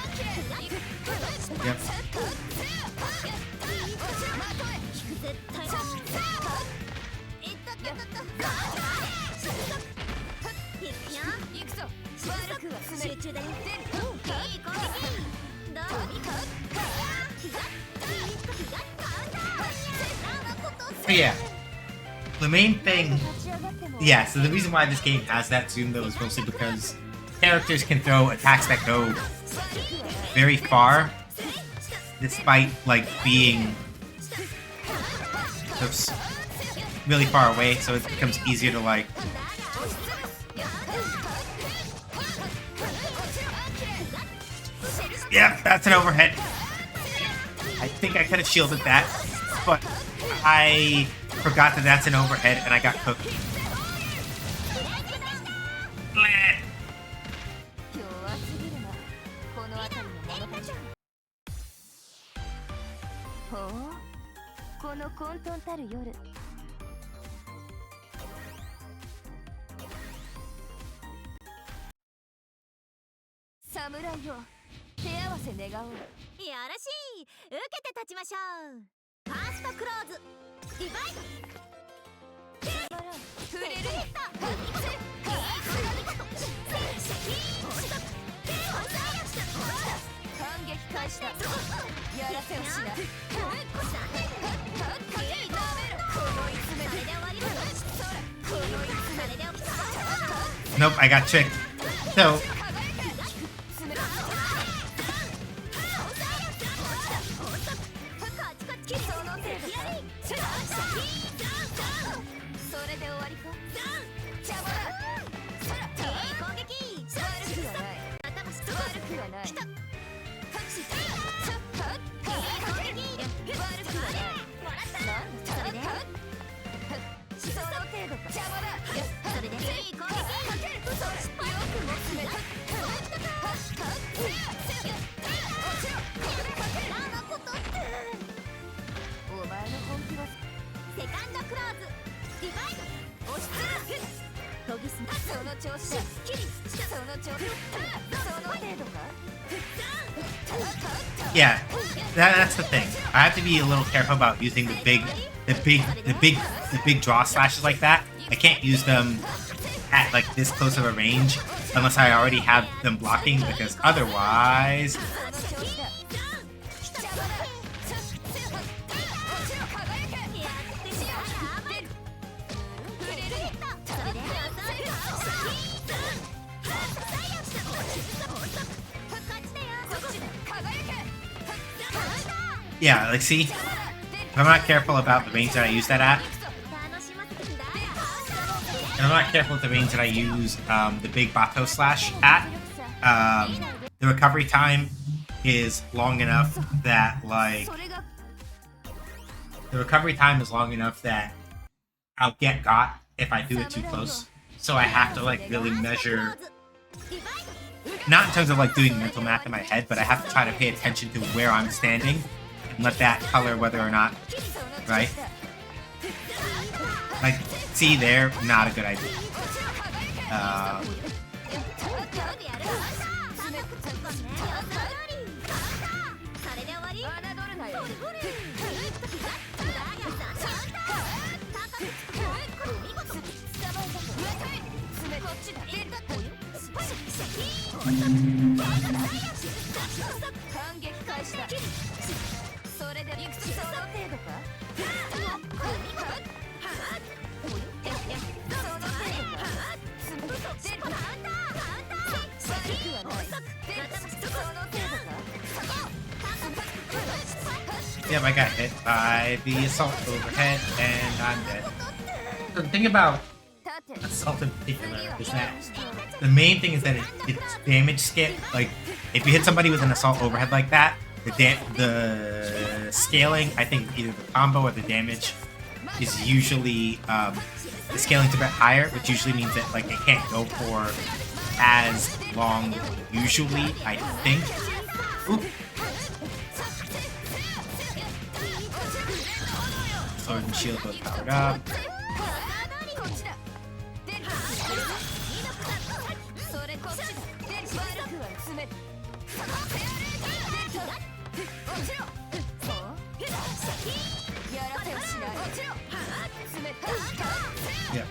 Yep. But yeah, the main thing, yeah, so the reason why this game has that zoom though is mostly because characters can throw attacks that go very far, despite like being really far away, so it becomes easier to like. Yeah, that's an overhead. I think I could have shielded that, but I forgot that that's an overhead and I got cooked. Bleh.いやらしい。受けて立ちましょう。ファーストクローズディバイド触れるヒット反撃開始だ。やらせをしな。Nope, I got tricked. So yeah, that's the thing. I have to be a little careful about using the big draw slashes like that. I can't use them at like this close of a range unless I already have them blocking, because otherwise. Yeah, like see? If I'm not careful about the range that I use that at, and I'm not careful with the range that I use the big Bato slash at, the recovery time is long enough that like I'll get got if I do it too close. So I have to like really measure, not in terms of like doing mental math in my head, but I have to try to pay attention to where I'm standing and let that color whether or not, right? Like, see there, not a good idea. Yep, I got hit by the assault overhead, and I'm dead. So the thing about assault in particular is that the main thing is that it's damage scale. Like, if you hit somebody with an assault overhead like that, the scaling, I think either the combo or the damage is usually the scaling's a bit higher, which usually means that like it can't go for as long. Usually, I think. Oop. Sword and shield both powered up. Yeah.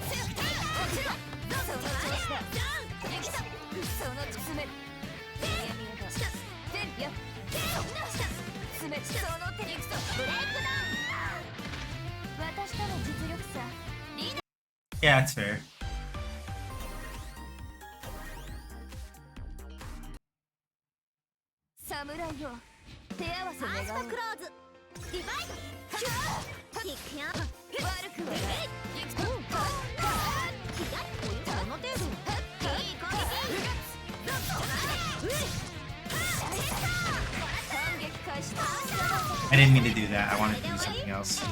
Yeah, that's fair. ストクローズリバイドキューいくよ悪くはない行くとこの程度いい攻撃反撃開始 I didn't mean to do that. I wanted to do something else.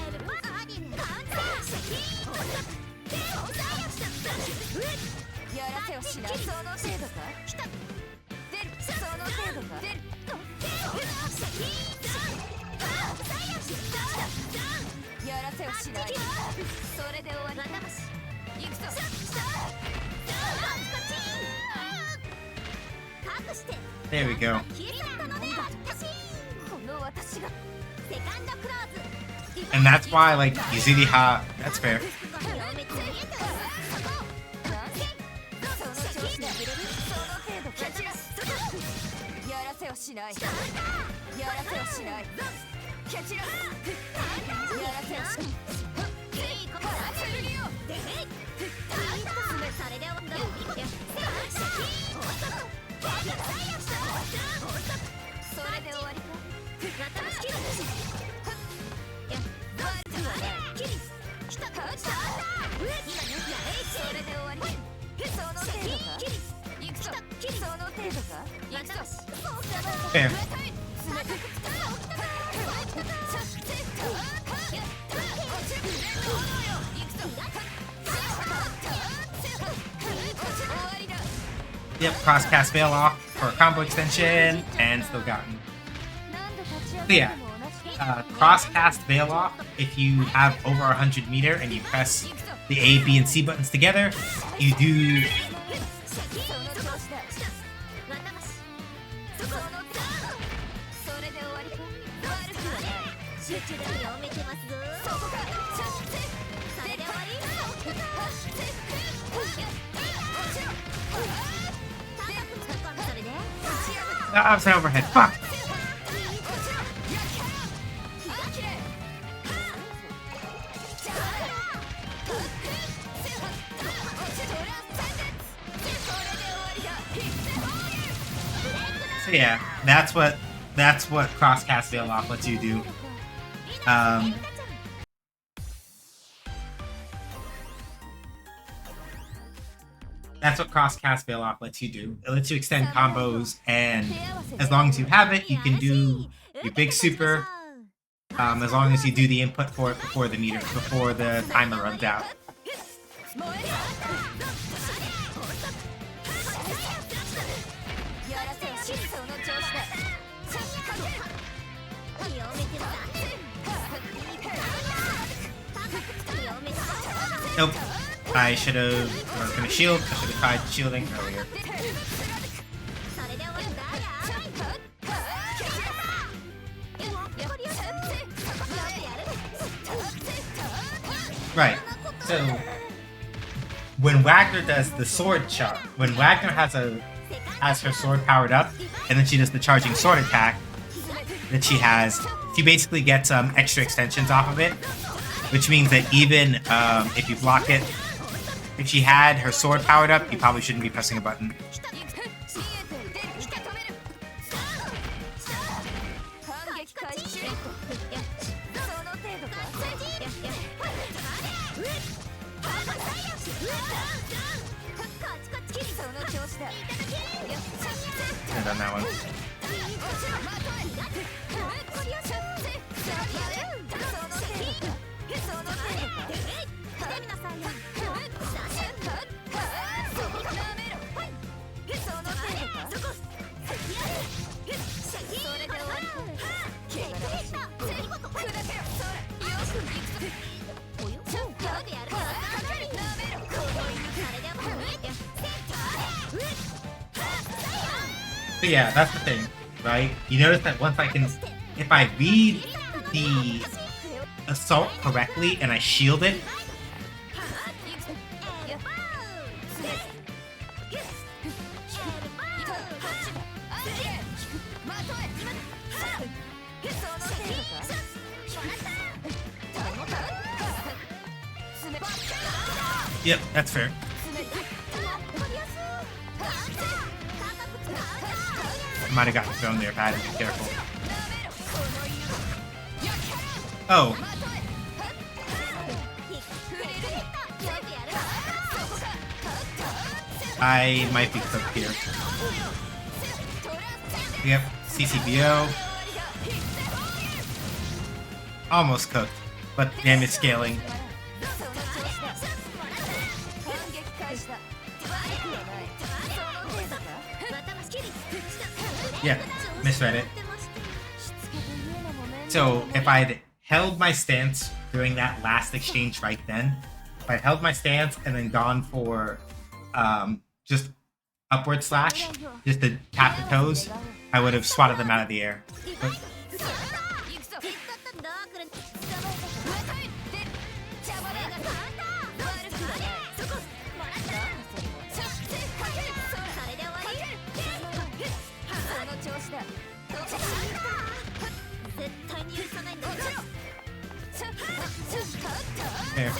やらせをしないその程度か出るその程度か出るやらせをしないそれで終わり行くぞ隠して There we go. この私がセカンドクローズ And that's why, like, Yuzuriha, that's fair. やらせをしないやらせをしないキャッチラやらせをしないいい子だそれで終わったそれで終わりかそれで終わりその程度か行くぞその程度か行くぞ Fair. Yep, cross cast veil off for a combo extension, and still gotten. So yeah, cross cast veil off. If you have over 100 meter and you press the A, B, and C buttons together, you do. I was an overhead. Fuck. So yeah, that's what cross cast veil off lets you do. That's what cross cast veil off lets you do. It lets you extend combos, and as long as you have it, you can do your big super. As long as you do the input for it before the timer runs out. Nope. I should have. I was gonna shield. I should have tried shielding earlier. Right. So when Wagner does the sword charge, when Wagner has her sword powered up, and then she does the charging sword attack that she has, she basically gets extra extensions off of it, which means that even if you block it, if she had her sword powered up, you probably shouldn't be pressing a button. I've done that one. But yeah, that's the thing, right? You notice that once if I read the assault correctly and I shield it, yep, that's fair. I might have gotten thrown there if I hadn't been careful. Oh, I might be cooked here. Yep, CCBO. Almost cooked, but damage scaling. Yeah, misread it. So if I'd held my stance during that last exchange right then, if I held my stance and then gone for just upward slash, just to tap the toes, I would have swatted them out of the air. But there.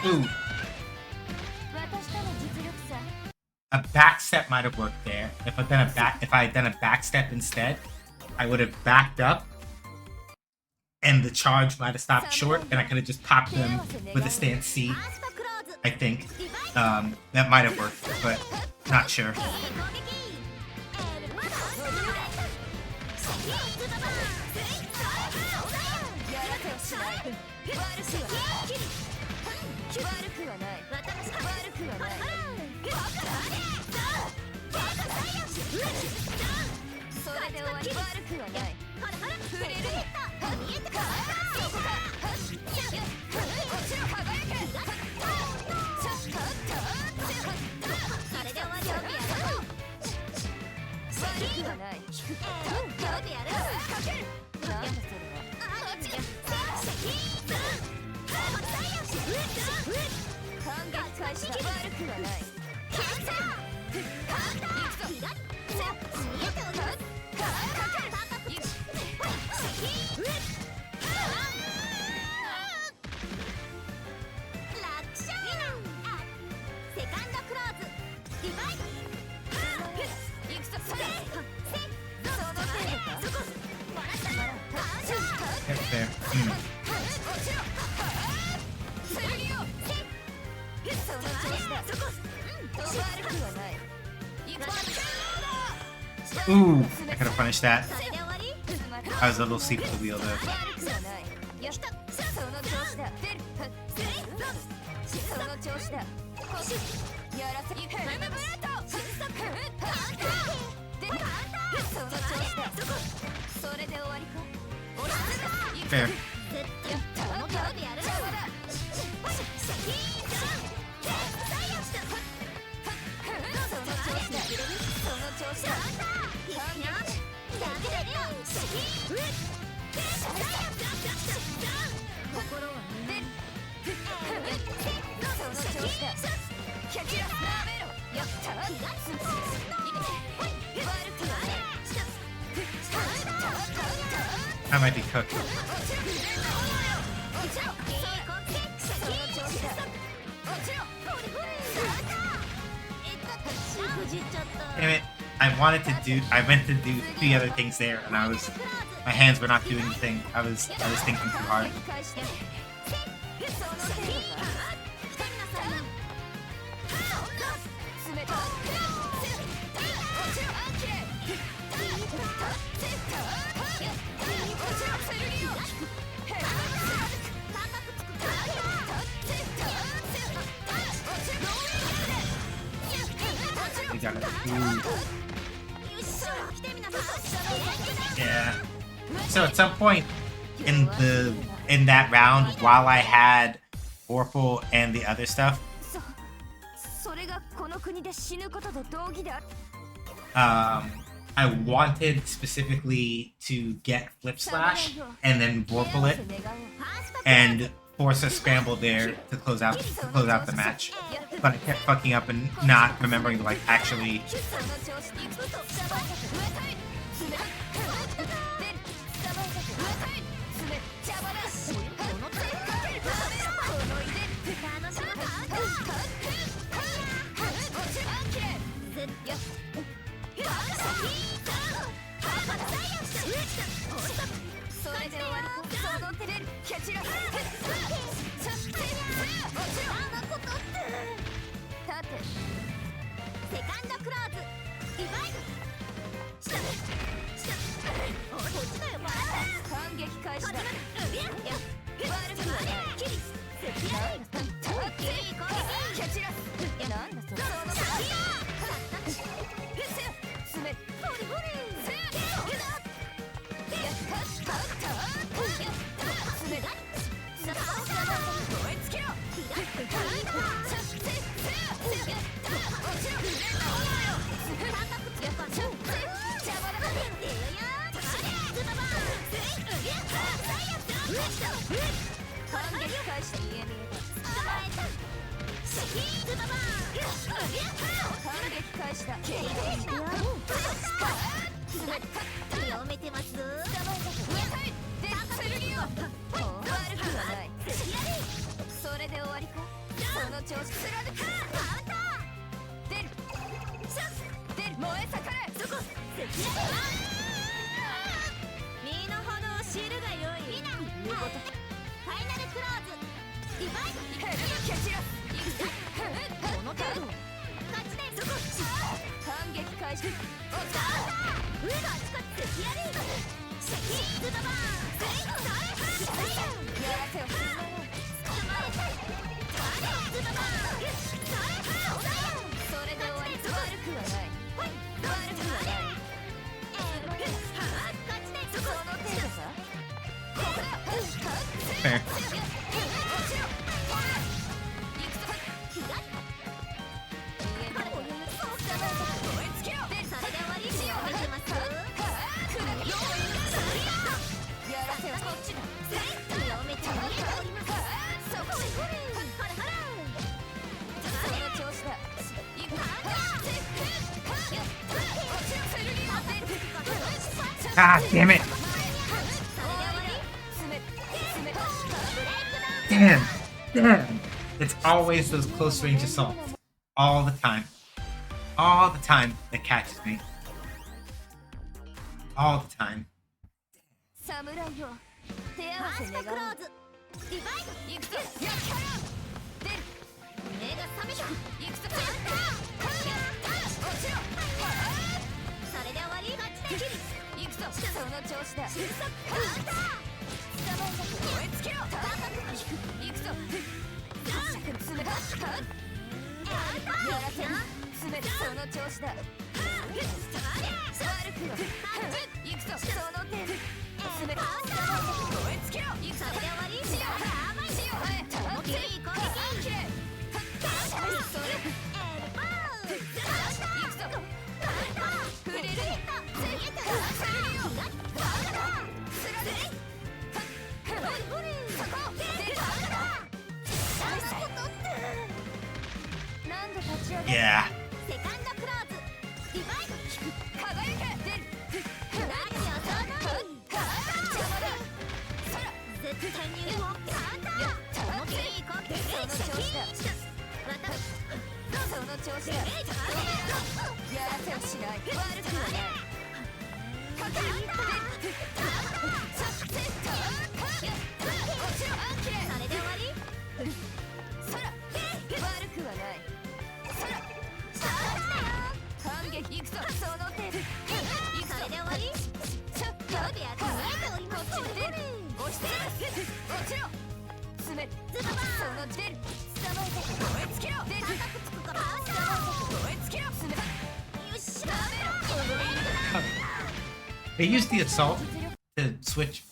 Ooh. A back step might have worked there. If I had done a back step instead, I would have backed up and the charge might have stopped short and I could have just popped them with a stance C. I think. That might have worked, but not sure. There. Ooh, I could have punished that. I was a little sleep at the wheel though. Fair. I might be cooked. Damn it. I meant to do 3 other things there, and my hands were not doing anything. I was thinking too hard. We got it. Yeah. So at some point in that round, while I had Orpal and the other stuff, I wanted specifically to get Flip Slash and then Vorpal it and force a scramble there to close out the match. But I kept fucking up and not remembering to like actually. Fair. Ah, damn it. Damn. It's always those close range assaults. All the time. All the time that catches me. All the time. Yeah. 調子だ。やらせはしない。悪くはない。かかる。それで終わり。そら悪くはない。そら反撃いくぞ。その程度。いくぞ。それで終わり。ちょっとやって見えております。こっち出る。押して落ちろ。詰める。その出る。捕まえて燃えつけろ。出る。高くつくから捕まえて燃えつけろ。詰める。よしダメろ。 They use the assault to switch.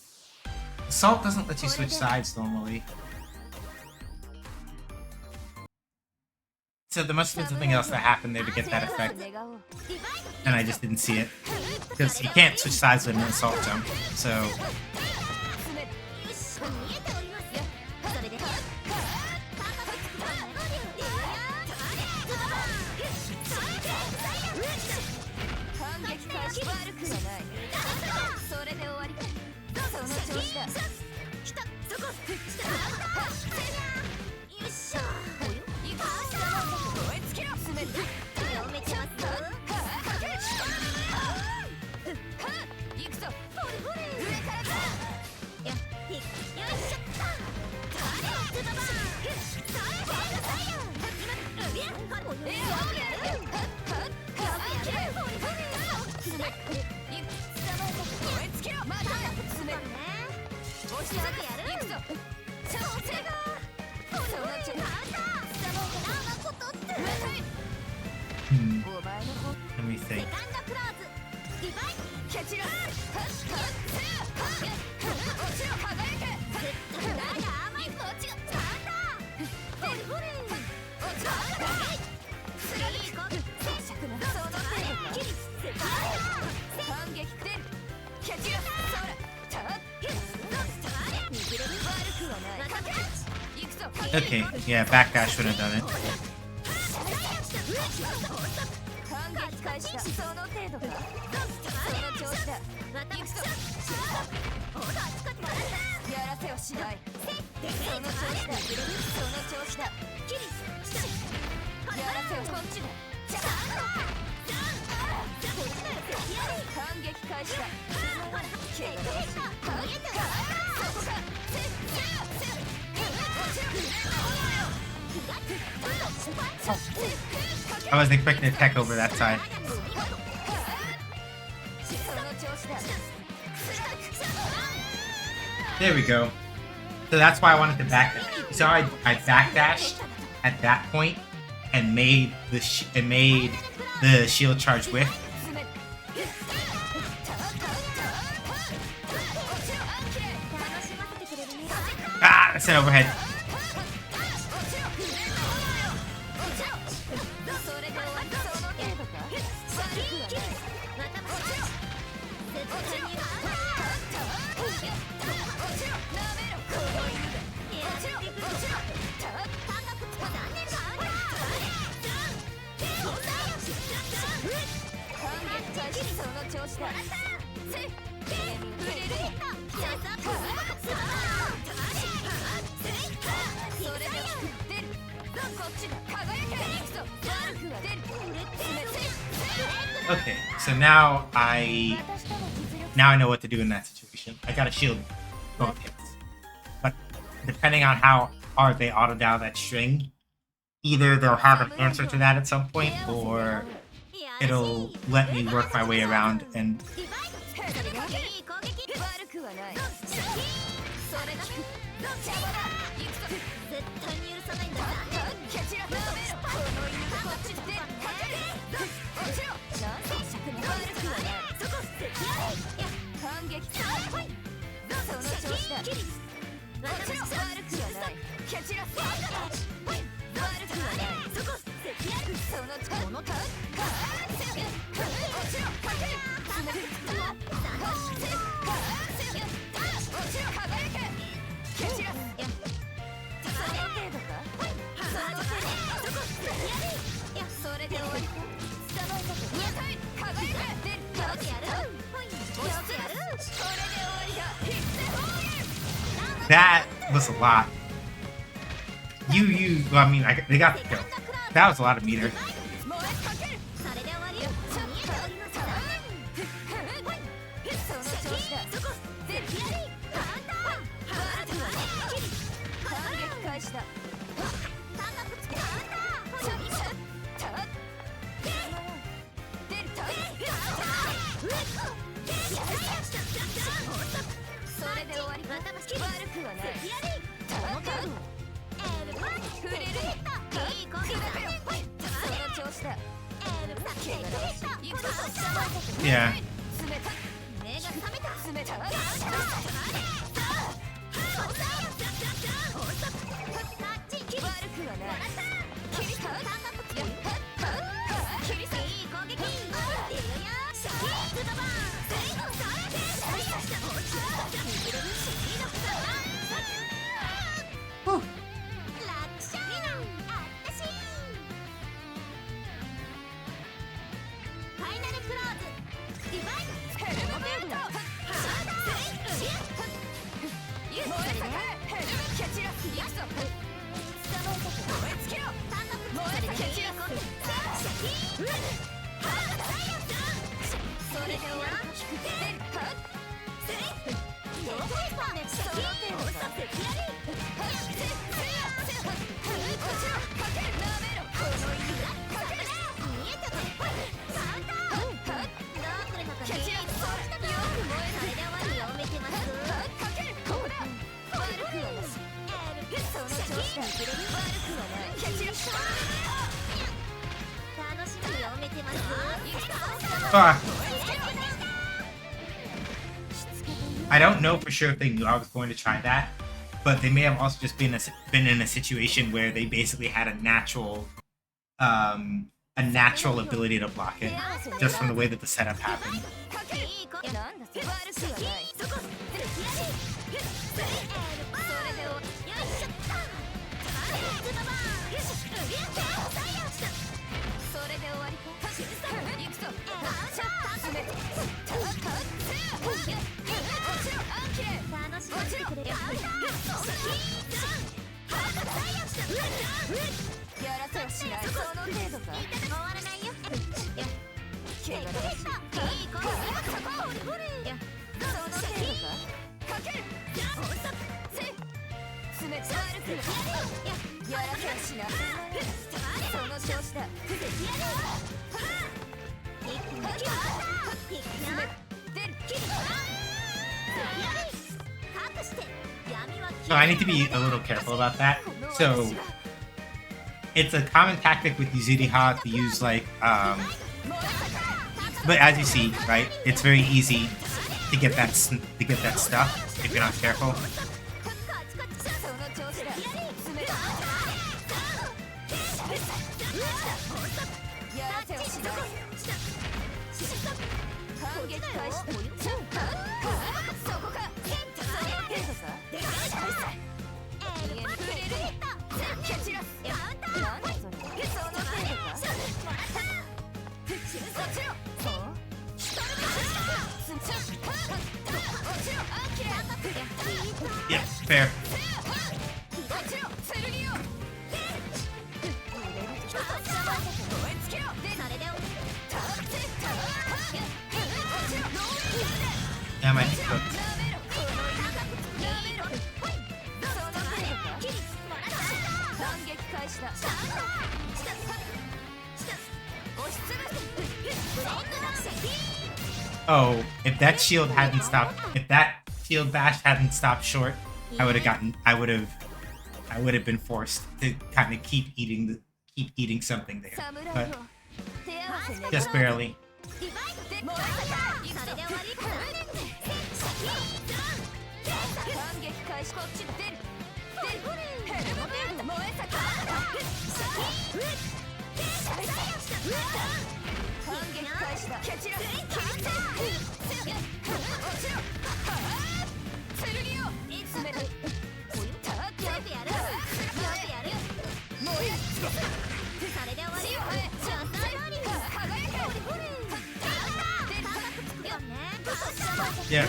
Assault doesn't let you switch sides normally. So there must have been something else that happened there to get that effect. And I just didn't see it. Because you can't switch sides with an assault jump. So let me think. Okay, yeah, backdash would have done it. I wasn't expecting to tech over that side. There we go. So that's why I wanted to backdash. So I backdashed at that point and made the shield charge whiff. Ah, that's an overhead. Okay, so now I know what to do in that situation. I gotta shield both hits. But depending on how hard they auto down that string, either they'll have an answer to that at some point, or it'll let me work my way around and... That was a lot. Well, I mean, they got the kill. That was a lot of meter. Yeah. 目が覚めた冷た悪くはない切りたい切りさいい攻撃I don't know for sure if they knew I was going to try that, but they may have also just been in a situation where they basically had a natural ability to block it, just from the way that the setup happened. So I need to be a little careful about that. So it's a common tactic with Yuzuriha to use like but as you see, right, it's very easy to get that stuff if you're not careful. Yeah, fair. Damn, I just cooked. Oh, if that shield bash hadn't stopped short, I would have been forced to kind of keep eating something there, but just barely. Yeah.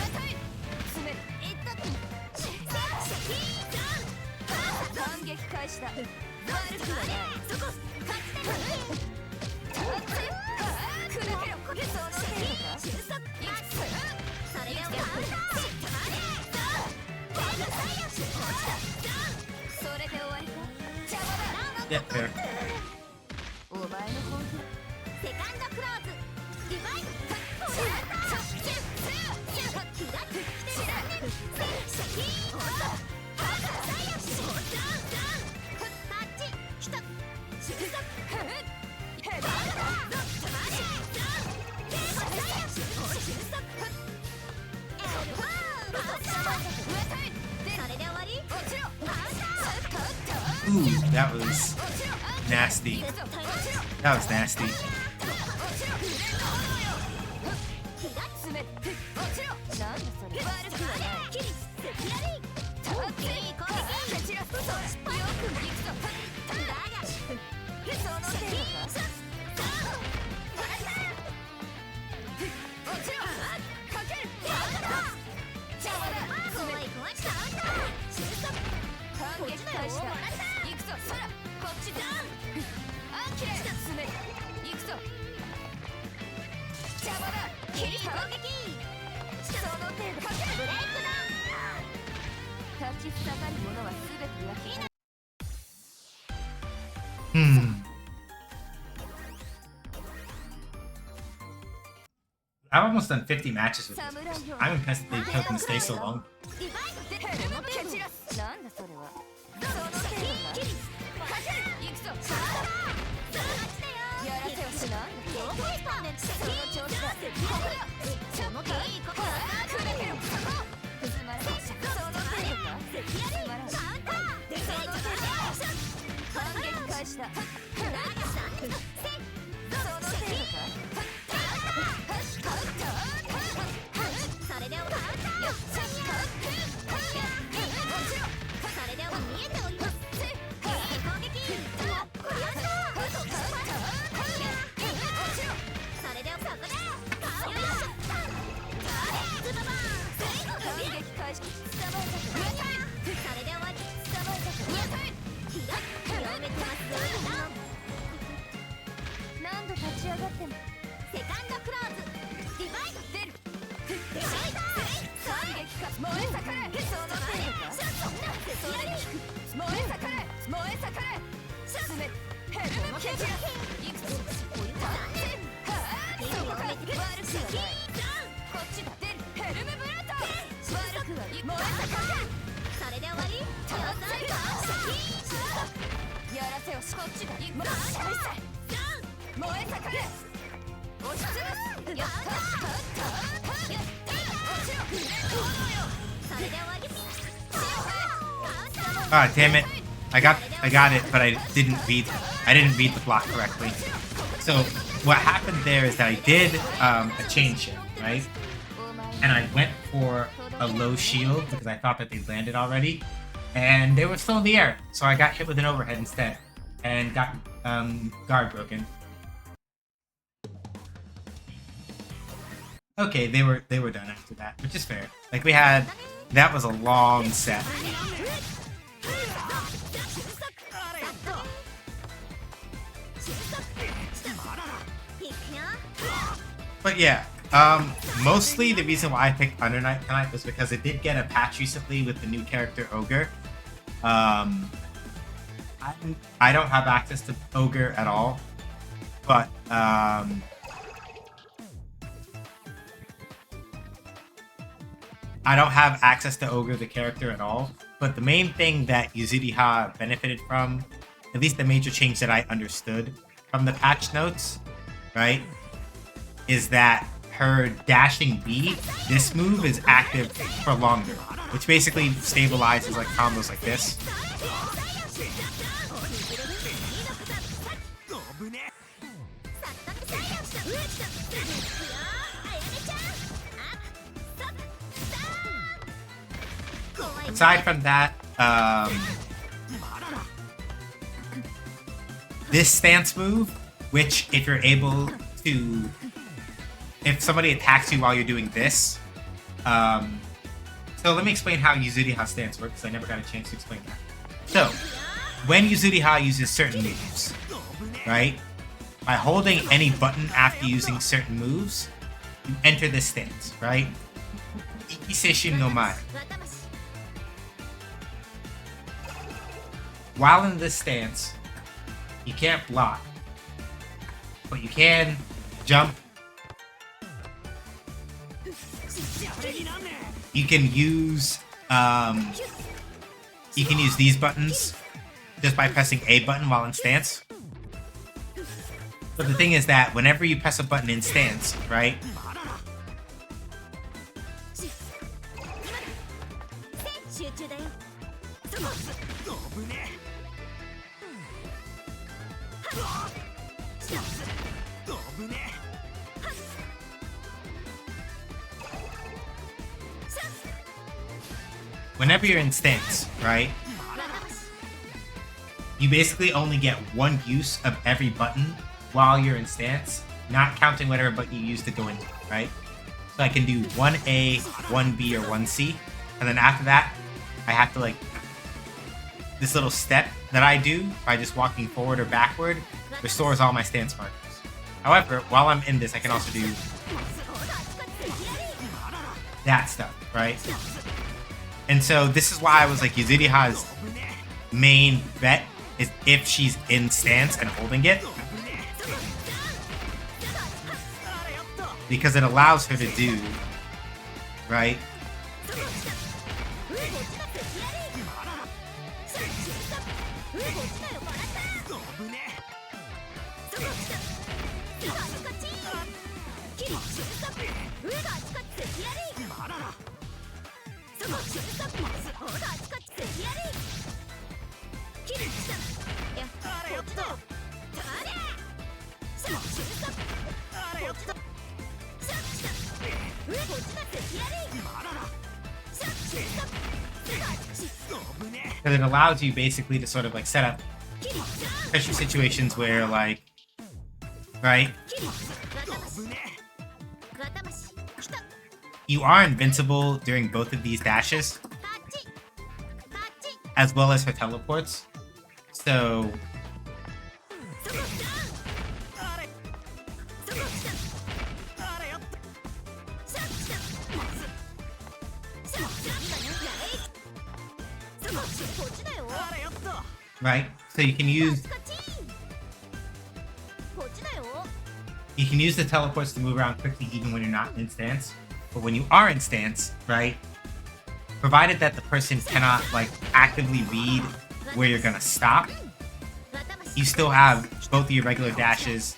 Yeah, fair. Ooh, that was nasty. That was nasty. I've almost done 50 matches with this person. I'm impressed that they took them to stay so long. Ah, damn it. I got it, but I didn't read the block correctly. So what happened there is that I did a chain shift, right? And I went for a low shield because I thought that they landed already, and they were still in the air. So I got hit with an overhead instead and got guard broken. Okay, they were done after that, which is fair. Like that was a long set. But yeah, mostly the reason why I picked Under Night tonight was because it did get a patch recently with the new character Ogre. I don't have access to Ogre at all, but I don't have access to Ogre the character at all. But the main thing that Yuzuriha benefited from, at least the major change that I understood from the patch notes, right, is that her dashing B, this move is active for longer, which basically stabilizes like combos like this. Aside from that, this stance move, which if you're able to, if somebody attacks you while you're doing this, so let me explain how Yuzuriha stance works, because I never got a chance to explain that. So, when Yuzuriha uses certain moves, right, by holding any button after using certain moves, you enter this stance, right? Ikiseshin no Mae. While in this stance, you can't block, but you can jump. You can use these buttons just by pressing A button while in stance. But the thing is that whenever you press a button in stance, right, Whenever you're in stance, right? You basically only get one use of every button while you're in stance, not counting whatever button you use to go into it, right? So I can do 1A, 1B, or 1C, and then after that, I have to like, this little step that I do by just walking forward or backward restores all my stance markers. However, while I'm in this, I can also do that stuff, right? And so this is why I was like, Yuzuriha's main bet is if she's in stance and holding it, because it allows her to do, right? Because it allows you basically to sort of like set up pressure situations where like, right? You are invincible during both of these dashes, as well as her teleports. So right? So you can use the teleports to move around quickly even when you're not in stance. But when you are in stance, right? Provided that the person cannot like actively read where you're gonna stop, you still have both of your regular dashes.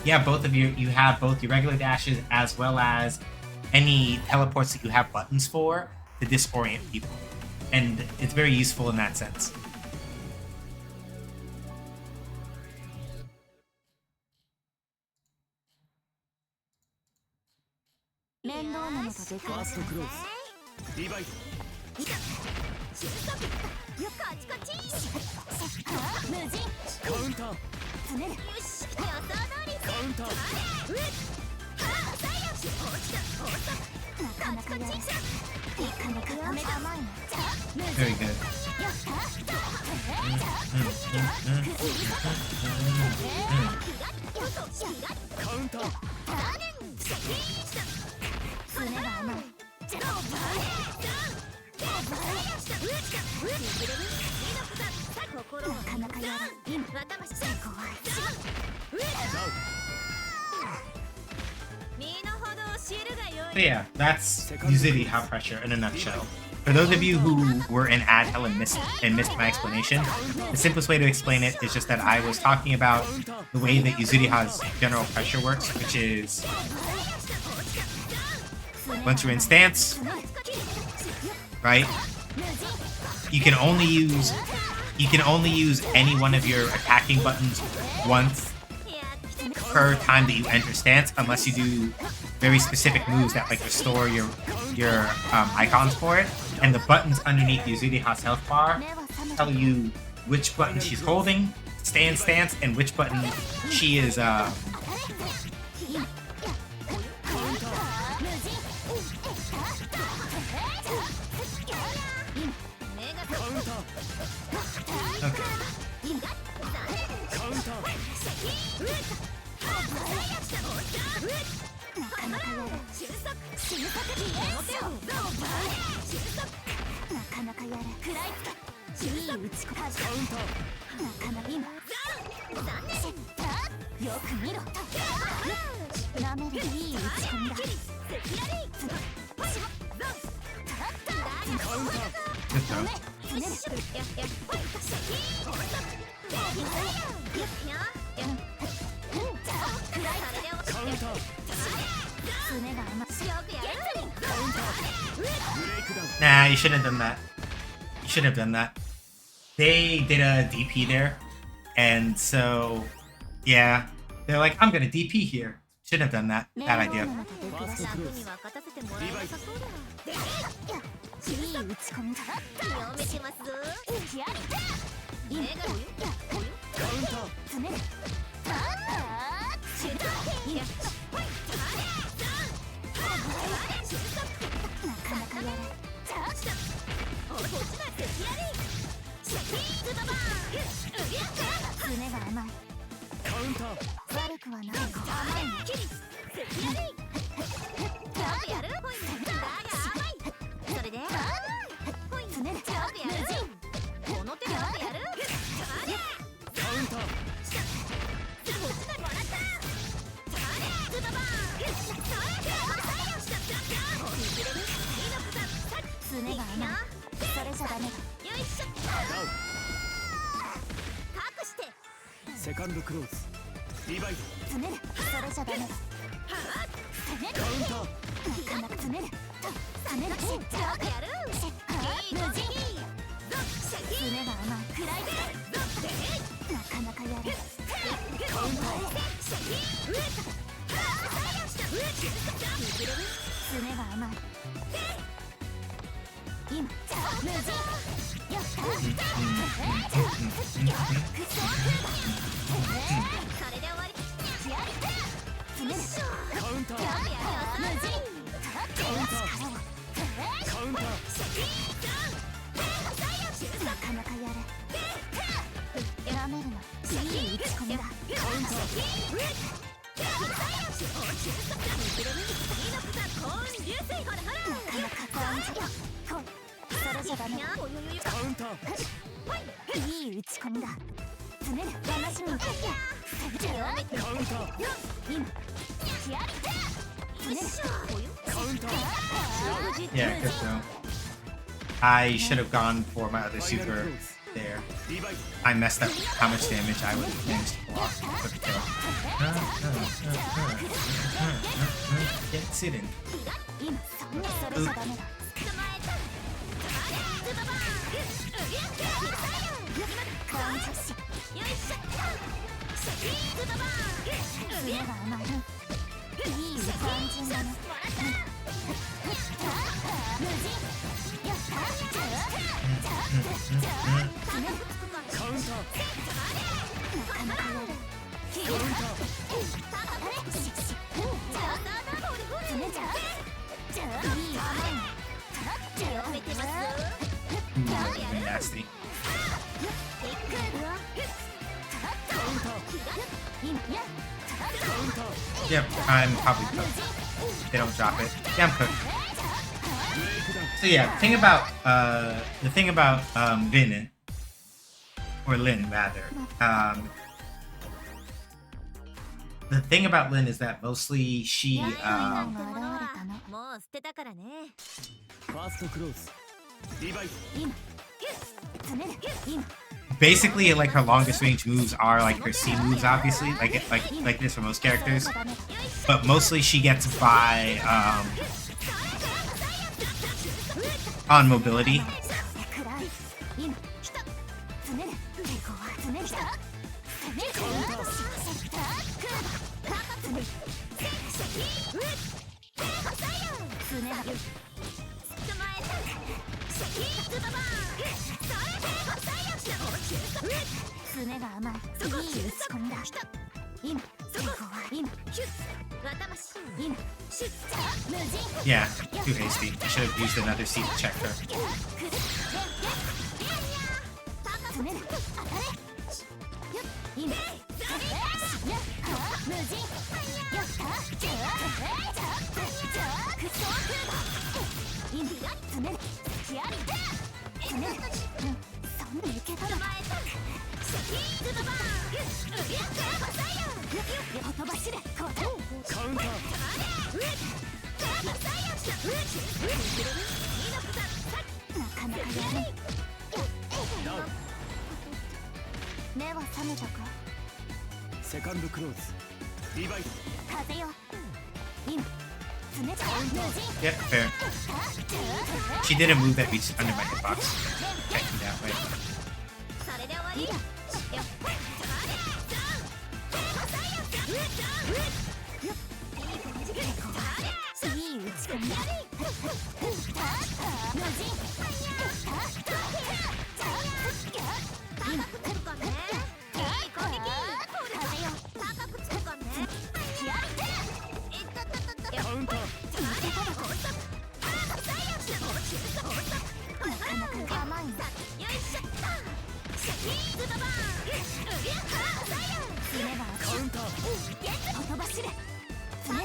Yeah, you have both your regular dashes as well as any teleports that you have buttons for to disorient people. And it's very useful in that sense. Very good. So yeah, that's Yuzuriha pressure in a nutshell. For those of you who were in ad hell and missed my explanation, the simplest way to explain it is just that I was talking about the way that Yuzuriha's general pressure works, which is once you're in stance, right? You can only use any one of your attacking buttons once per time that you enter stance, unless you do very specific moves that like restore your icons for it. And the buttons underneath Yuzuriha's health bar tell you which button she's holding, stay in stance, and which button she is okay. Good throw. Nah, you shouldn't have done that. You Should have done that. They did a DP there, and so yeah, they're like, I'm gonna DP here. Should have done that. Bad idea. 楽には勝たせてもらえなさそうだ。いい打ち込みだ。読めてますぞ。やった。いいがよ。カウンター。詰める。ああ。シュート。いや。なかなかやれ。じゃあ。落ちなくやれ。シャキーズババー。爪が甘い。カウンター。悪くはない。甘いね。キリ。やれ。やる。ポイントだが甘い。それで。ポイントね。ちょっとやる。この手でやる。カウンター。落ちなくもらった。ズババー。爪が甘い。それじゃダメだ。よいしょ。隠して。セカンドクローズ。リバイド。詰める。それじゃダメだ。カウンター。なかなか詰める。詰める。ちょっとやる。無事。爪が甘い。フライで。なかなかやる。カウンター。爪が甘い。今。無事。よっ。それで終わり。詰める。カウンター。無事。カウンター。カウンター。なかなかやれ。やめるの。いい打ち込みだ。カウンター。なかなか感じだ。それじゃダメだ。カウンター。いい打ち込みだ。詰める。騙しに行け。カウンター。今。詰める。カウンター。Yeah, good show. I should have gone for my other super there. I messed up how much damage I would have managed to block for the kill. Get sitting. Nasty. Yep, I'm probably cooked. They don't drop it. Yeah, I'm cooked. So yeah, the thing about Lin, or Lin rather, the thing about Lin is that mostly she basically like her longest range moves are like her C moves, obviously, like this for most characters, but mostly she gets by on mobility. Yeah, too hasty. I should have used another C to check her. Yep, fair. She did a move that reached under my hitbox. Checking that way. それで終わりよっいい打ち込み今来るかねいい攻撃風よ高くつくかねカウンターカウンター飛ばしれ爪だ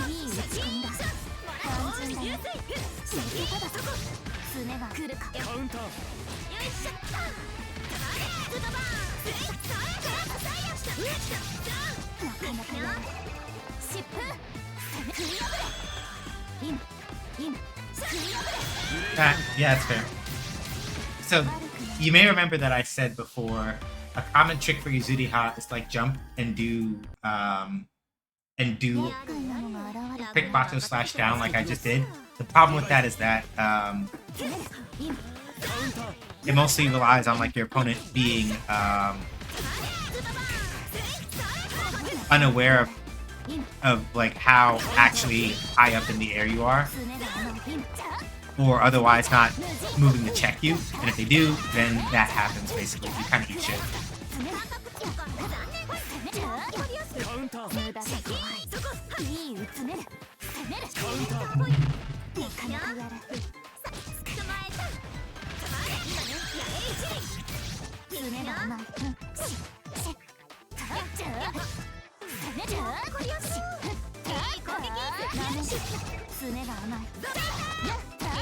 いい打ち込みだ単純だよただそこ爪が来るかカウンターなかなかやる疾風食い破れ今食い破れ Yeah, that's fair. So, you may remember that I said before, a common trick for Yuzuriha is like jump and do quick Bato slash down like I just did. The problem with that is that it mostly relies on like your opponent being unaware of like how actually high up in the air you are, or otherwise not moving to check you. And if they do, then that happens basically. You kind of eat shit. カウンター無駄だいい打つねるカウンターなかなかやる爪が甘い爪が甘い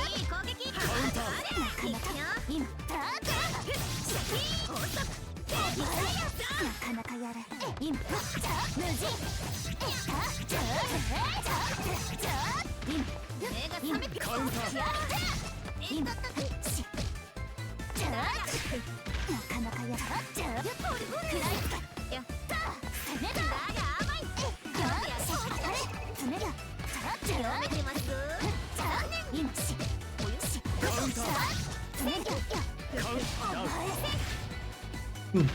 いい攻撃カウンターなかなか今なかなかやる今無人今カウンター今なかなかやる食らいつけやった爪だ甘い爪だやめてます今しカウンター爪だカウンター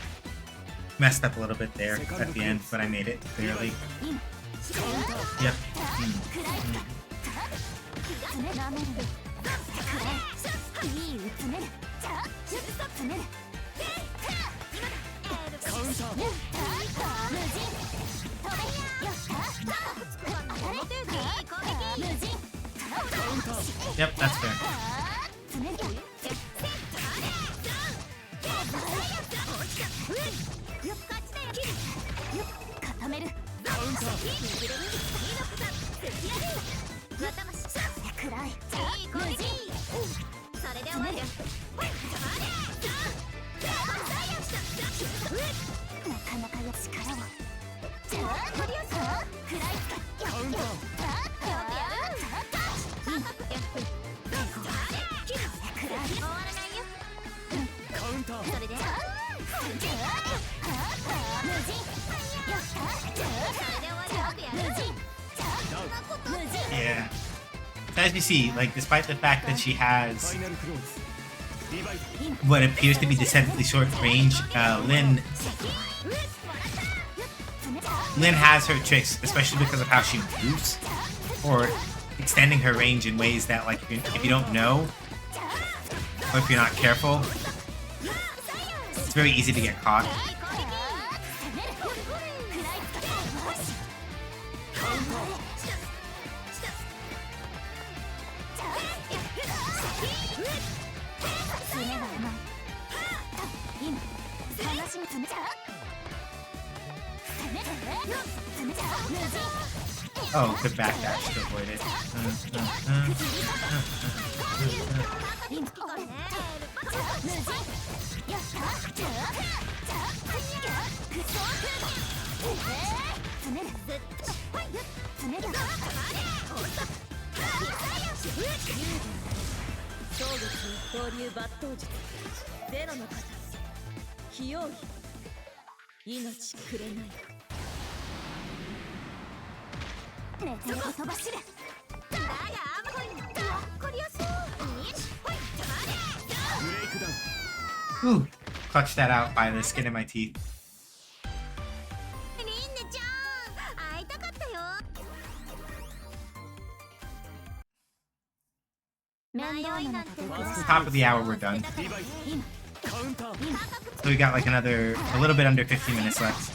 Messed up a little bit there at the end, but I made it clearly. Yep. Yep, that's fair. Yeah. As you see, like, despite the fact that she has what appears to be deceptively short range, Lynn has her tricks, especially because of how she moves, or extending her range in ways that, like, if you don't know, or if you're not careful, it's very easy to get caught. Oh, good backdash to avoid it. 寝て飛ばしるだがあんまりわかりやすいほい止まれブレイクダウン Ooh, clutched that out by the skin of my teeth. リンネちゃん会いたかったよ迷いなんて Top of the hour, we're done. リバイカウンター So we got like another, a little bit under 15 minutes left.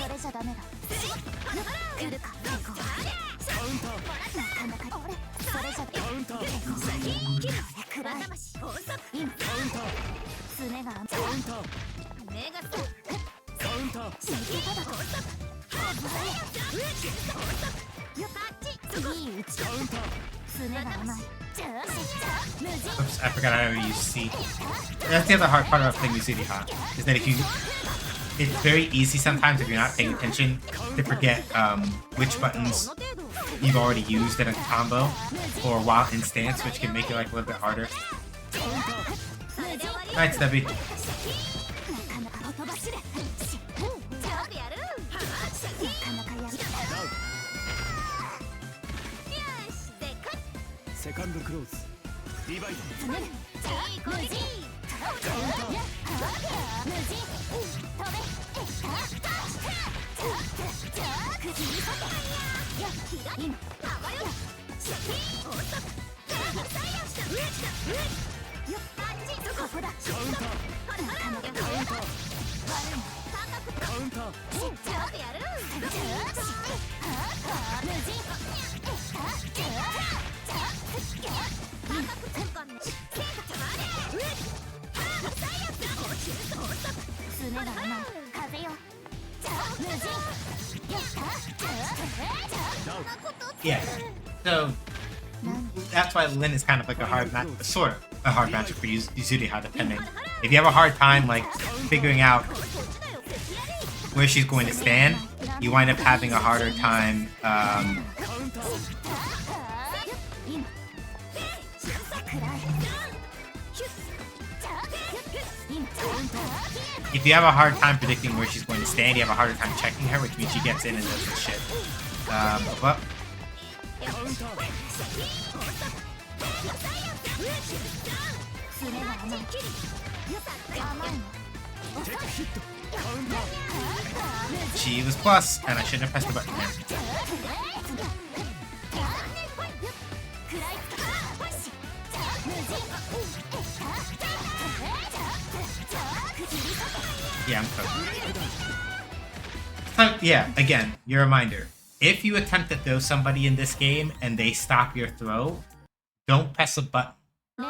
それじゃダメだ来るかカウンターなかなかそれじゃカウンターくらいカウンターすねがカウンター目がカウンターいいうちカウンターすねが甘い無人 Oops, I forgot how to use C. That's the other hard part of playing Yuzuri, huh? Is that if you... It's very easy sometimes if you're not paying attention to forget which buttons you've already used in a combo or while in stance, which can make it like a little bit harder. Alright, Stubby. セカンドクローズリバイカウンターすねが甘い風よ無人 Yeah. So that's why Lin is kind of like a hard match, sort of a hard matchup for Yuzuriha, depending. If you have a hard time like figuring out where she's going to stand, you wind up having a harder time. If you have a hard time predicting where she's going to stand, you have a harder time checking her, which means she gets in and does this shit. But カウンター すねが甘い甘いのテクヒットカウンター she was plus, and I shouldn't have pressed the button there. Yeah, I'm cooked. So, yeah, again, your reminder. If you attempt to throw somebody in this game and they stop your throw, don't press a button,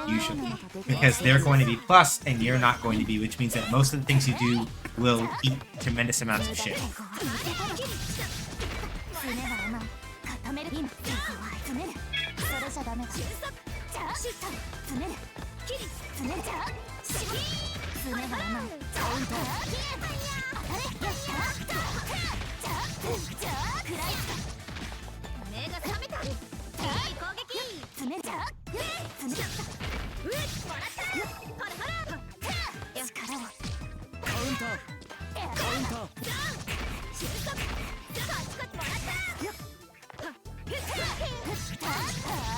usually. Because they're going to be plus and you're not going to be, which means that most of the things you do will eat tremendous amounts of shit. すねが甘い固める今つねるそれじゃダメだつねるつねるすねが甘いカウンター目が覚めたいい攻撃つねるつねるもらったほらほら力をカウンターカウンター収束こっちこっちもらった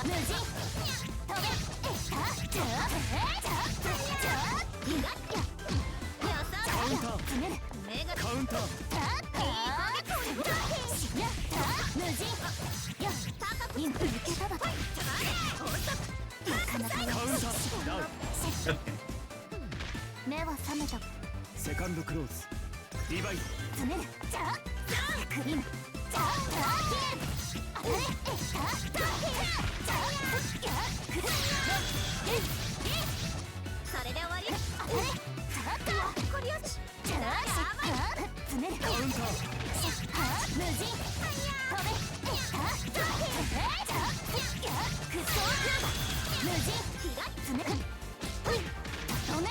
無人飛べカウンターつねる目がカウンター無人今受けただとなかなかカウンターダウン Okay. 目は覚めたセカンドクローズリバイつねる今それで終わりこりよしつねるカウンター無人飛べ無人つねる止め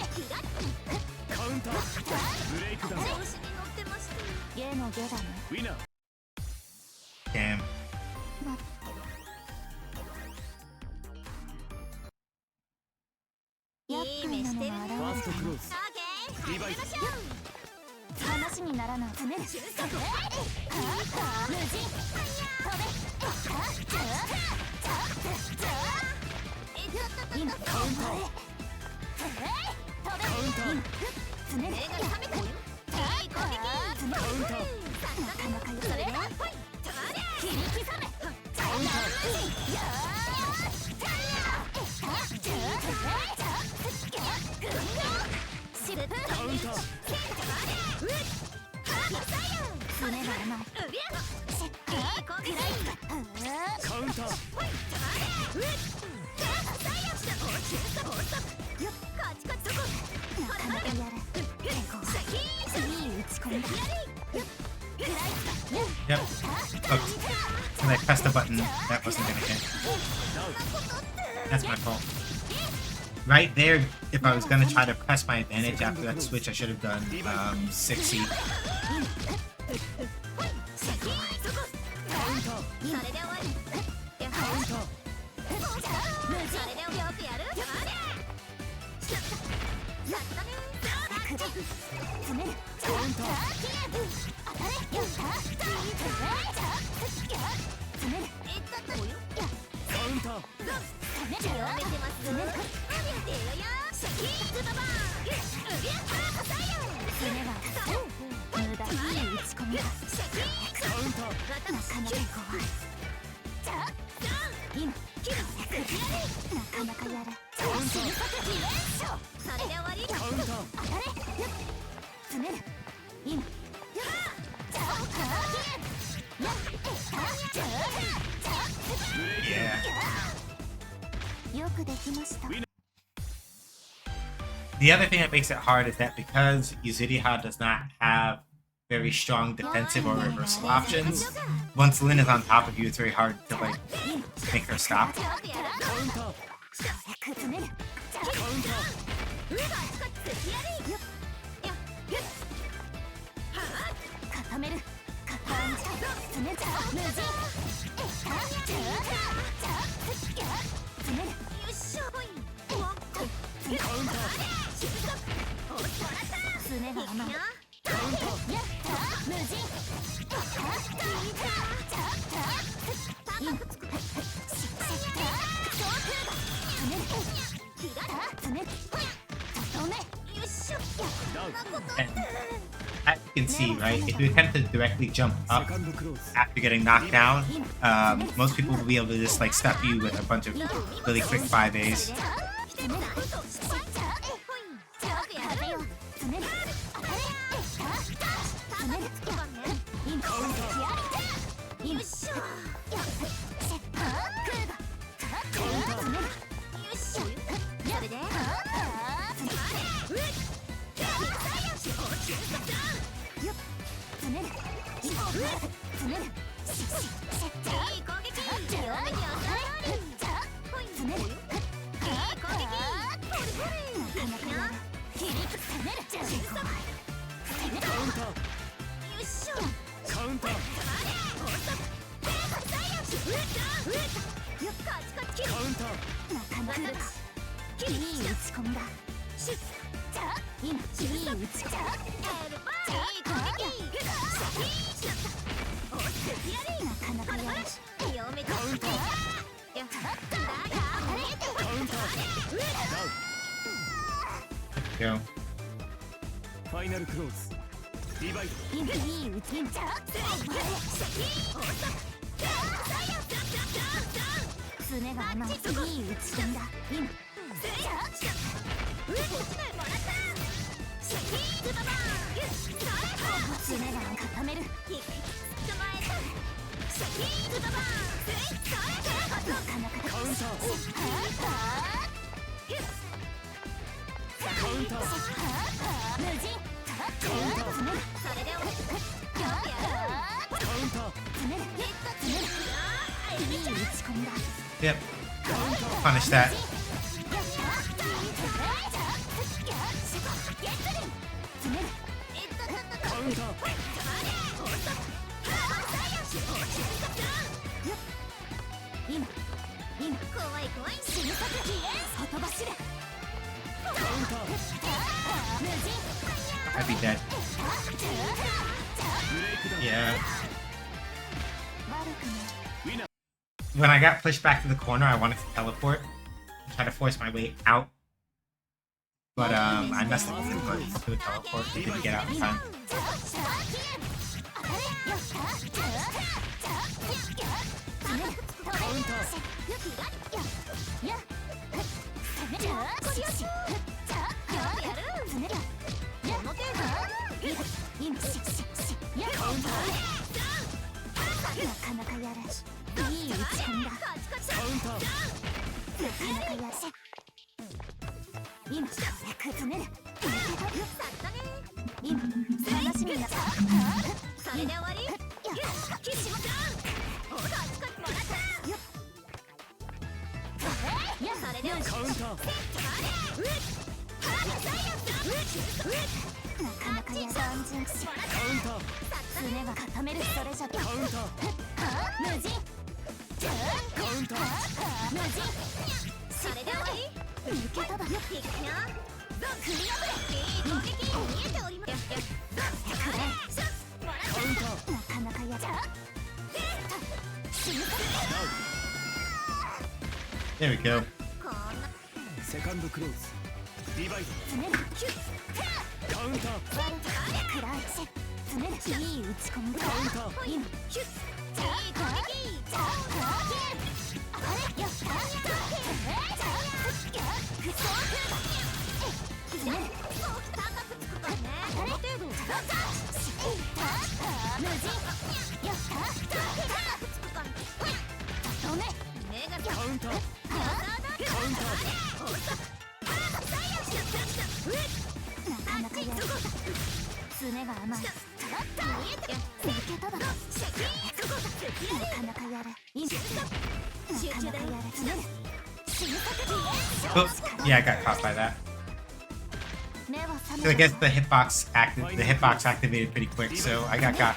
カウンターブレイクダウン調子に乗ってましたゲーのゲだねウィナー Damn. 話にならない。詰める。無人。飛べ。今カウンター。詰める。カウンター。なかなかよ。それだ。切り刻め。カウンター。カウンター。胸が甘い。カウンター。なかなかやる。いい打ち込みだ。Yep. Oops. When I pressed the button, that wasn't gonna hit. That's my fault. Right there, if I was gonna try to press my advantage after that switch, I should have done 6C. The other thing that makes it hard is that because Yuzuriha does not have very strong defensive or reversal options, once Lyn is on top of you, it's very hard to like make her stop. And as you can see, right, if you attempt to directly jump up after getting knocked down, most people will be able to just like stuff you with a bunch of really quick 5As. Go. Final close. Divide. Yep. Punish that. I'd be dead. Yeah. When I got pushed back to the corner, I wanted to teleport and try to force my way out. But I messed up the input to a teleport and didn't get out in time. There we go. Second close. Divide. Counter. Oh, yeah, I got caught by that. So I guess the hitbox activated pretty quick, so I got caught.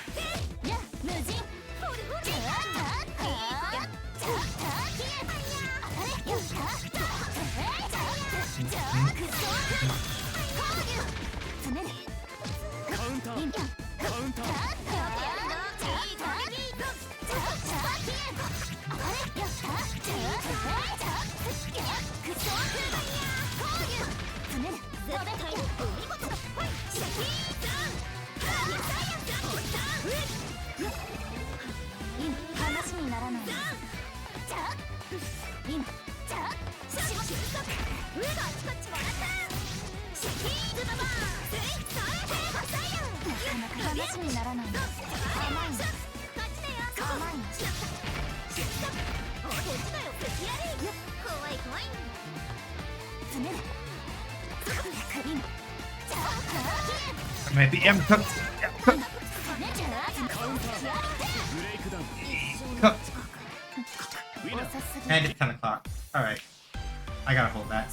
Maybe I'm cooked. Yeah, cooked. Cooked. And it's 10 o'clock. Alright. I gotta hold that.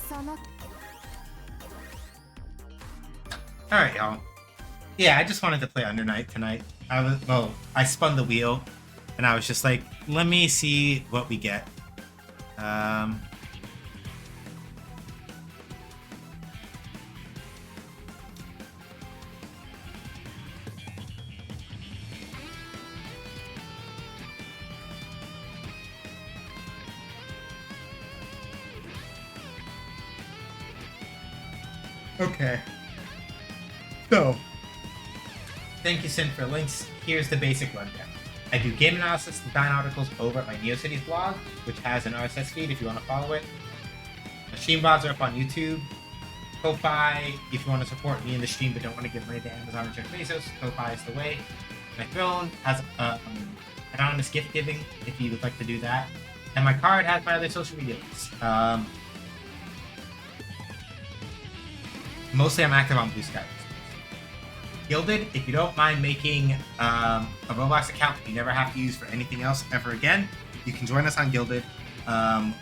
Alright, y'all. Yeah, I just wanted to play Under Night tonight. I spun the wheel and I was just like, let me see what we get. Okay. So, thank you, Sin, for links. Here's the basic rundown. I do game analysis and design articles over at my NeoCities blog, which has an RSS feed if you want to follow it. My stream blogs are up on YouTube. Ko-Fi, if you want to support me in the stream but don't want to give money to Amazon or Jeff Bezos, Ko-Fi is the way. My throne has anonymous gift giving if you would like to do that. And my card has my other social media links. Mostly I'm active on Blue Sky. Gilded, if you don't mind making a Roblox account that you never have to use for anything else ever again, you can join us on Gilded when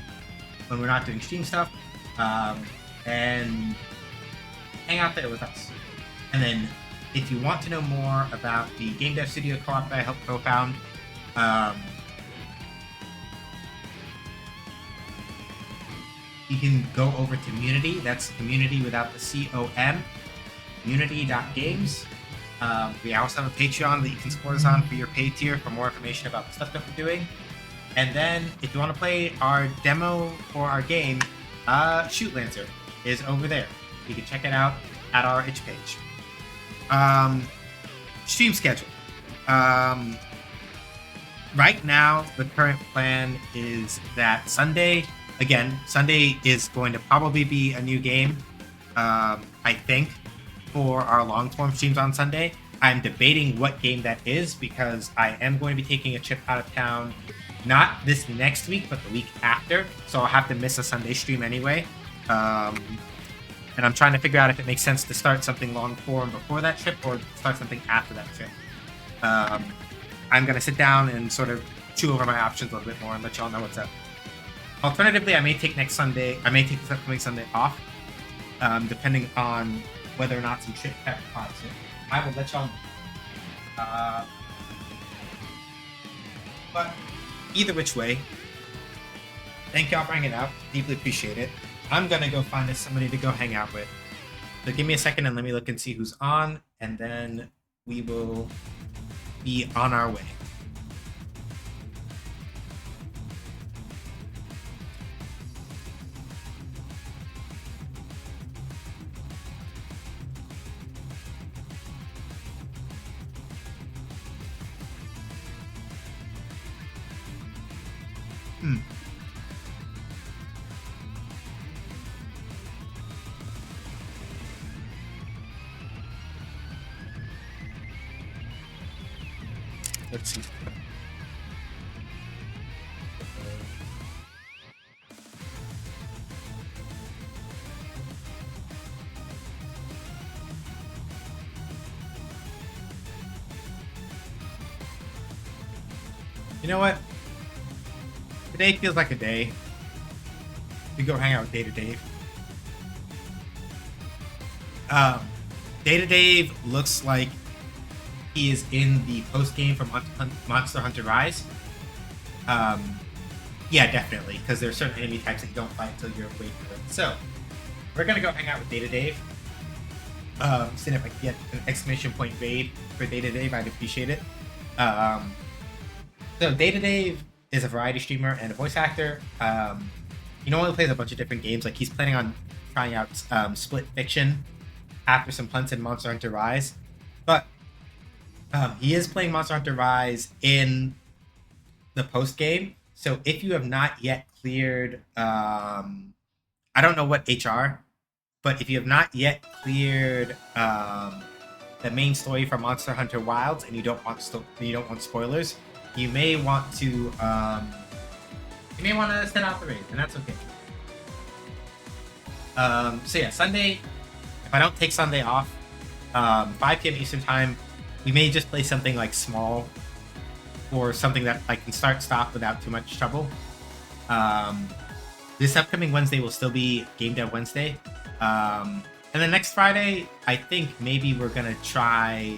we're not doing stream stuff and hang out there with us. And then if you want to know more about the Game Dev Studio Co-op that I helped co-found, you can go over to Munity. That's community without the C-O-M. munity.games. We also have a Patreon that you can support us on for your paid tier for more information about the stuff that we're doing. And then, if you want to play our demo for our game, Shoot Lancer is over there. You can check it out at our itch page. Stream schedule. Right now, the current plan is that Sunday is going to probably be a new game, I think, for our long-form streams on Sunday. I'm debating what game that is because I am going to be taking a trip out of town, not this next week, but the week after, so I'll have to miss a Sunday stream anyway. And I'm trying to figure out if it makes sense to start something long-form before that trip or start something after that trip. I'm going to sit down and sort of chew over my options a little bit more and let y'all know what's up. Alternatively, I may take this upcoming Sunday off, depending on whether or not some shit pops in. I will let y'all know. But either which way, thank y'all for hanging out. Deeply appreciate it. I'm going to go find us somebody to go hang out with. So give me a second and let me look and see who's on, and then we will be on our way. Let's see. You know what? Today feels like a day. We go hang out with Data Dave. Data Dave looks like he is in the post game from Monster Hunter Rise. Yeah, definitely, because there are certain enemy types that you don't fight until you're away from them. So, we're gonna go hang out with Data Dave. Seeing if I can get an exclamation point raid for Data Dave, I'd appreciate it. So, Data Dave is a variety streamer and a voice actor. He normally plays a bunch of different games. Like, he's planning on trying out Split Fiction after some punts in Monster Hunter Rise. But he is playing Monster Hunter Rise in the post game. So if you have not yet cleared, I don't know what HR, but if you have not yet cleared the main story for Monster Hunter Wilds and you don't want spoilers, you may want to set out the raid, and that's okay. So yeah, Sunday. If I don't take Sunday off, 5 p.m. Eastern time, we may just play something like small or something that I can stop without too much trouble. This upcoming Wednesday will still be Game Dev Wednesday. And then next Friday, I think maybe we're going to try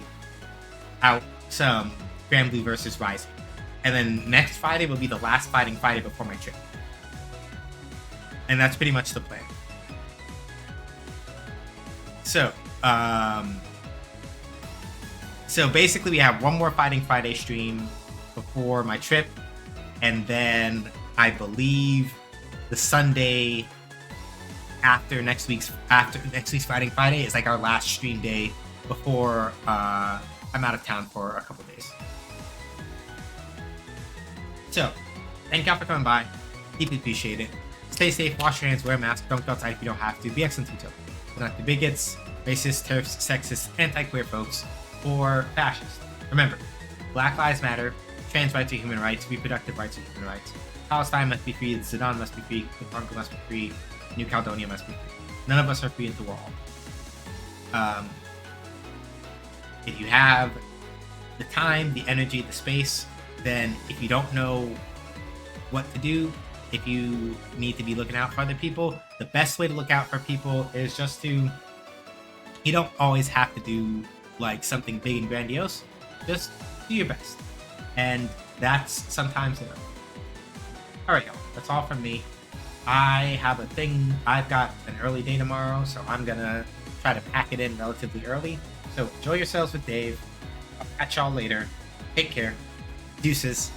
out some Grand Blue versus Rising. And then next Friday will be the last Fighting Friday before my trip. And that's pretty much the plan. So basically we have one more Fighting Friday stream before my trip, and then I believe the Sunday after next week's Fighting Friday is like our last stream day before I'm out of town for a couple days. So thank y'all for coming by. Deeply appreciate it. Stay safe, wash your hands, wear a mask, don't go outside if you don't have to, be excellent to each other. Do not be bigots, racist, turfs, sexist, anti-queer folks, or fascist. Remember, Black Lives Matter, trans rights are human rights, reproductive rights are human rights. Palestine must be free, the Sudan must be free, the Congo must be free, New Caledonia must be free. None of us are free until we're all. If you have the time, the energy, the space, then if you don't know what to do, if you need to be looking out for other people, the best way to look out for people is just to, you don't always have to do like something big and grandiose, just do your best. And that's sometimes enough. Alright y'all, that's all from me. I have a thing, I've got an early day tomorrow, so I'm gonna try to pack it in relatively early. So enjoy yourselves with Dave. I'll catch y'all later. Take care. Deuces.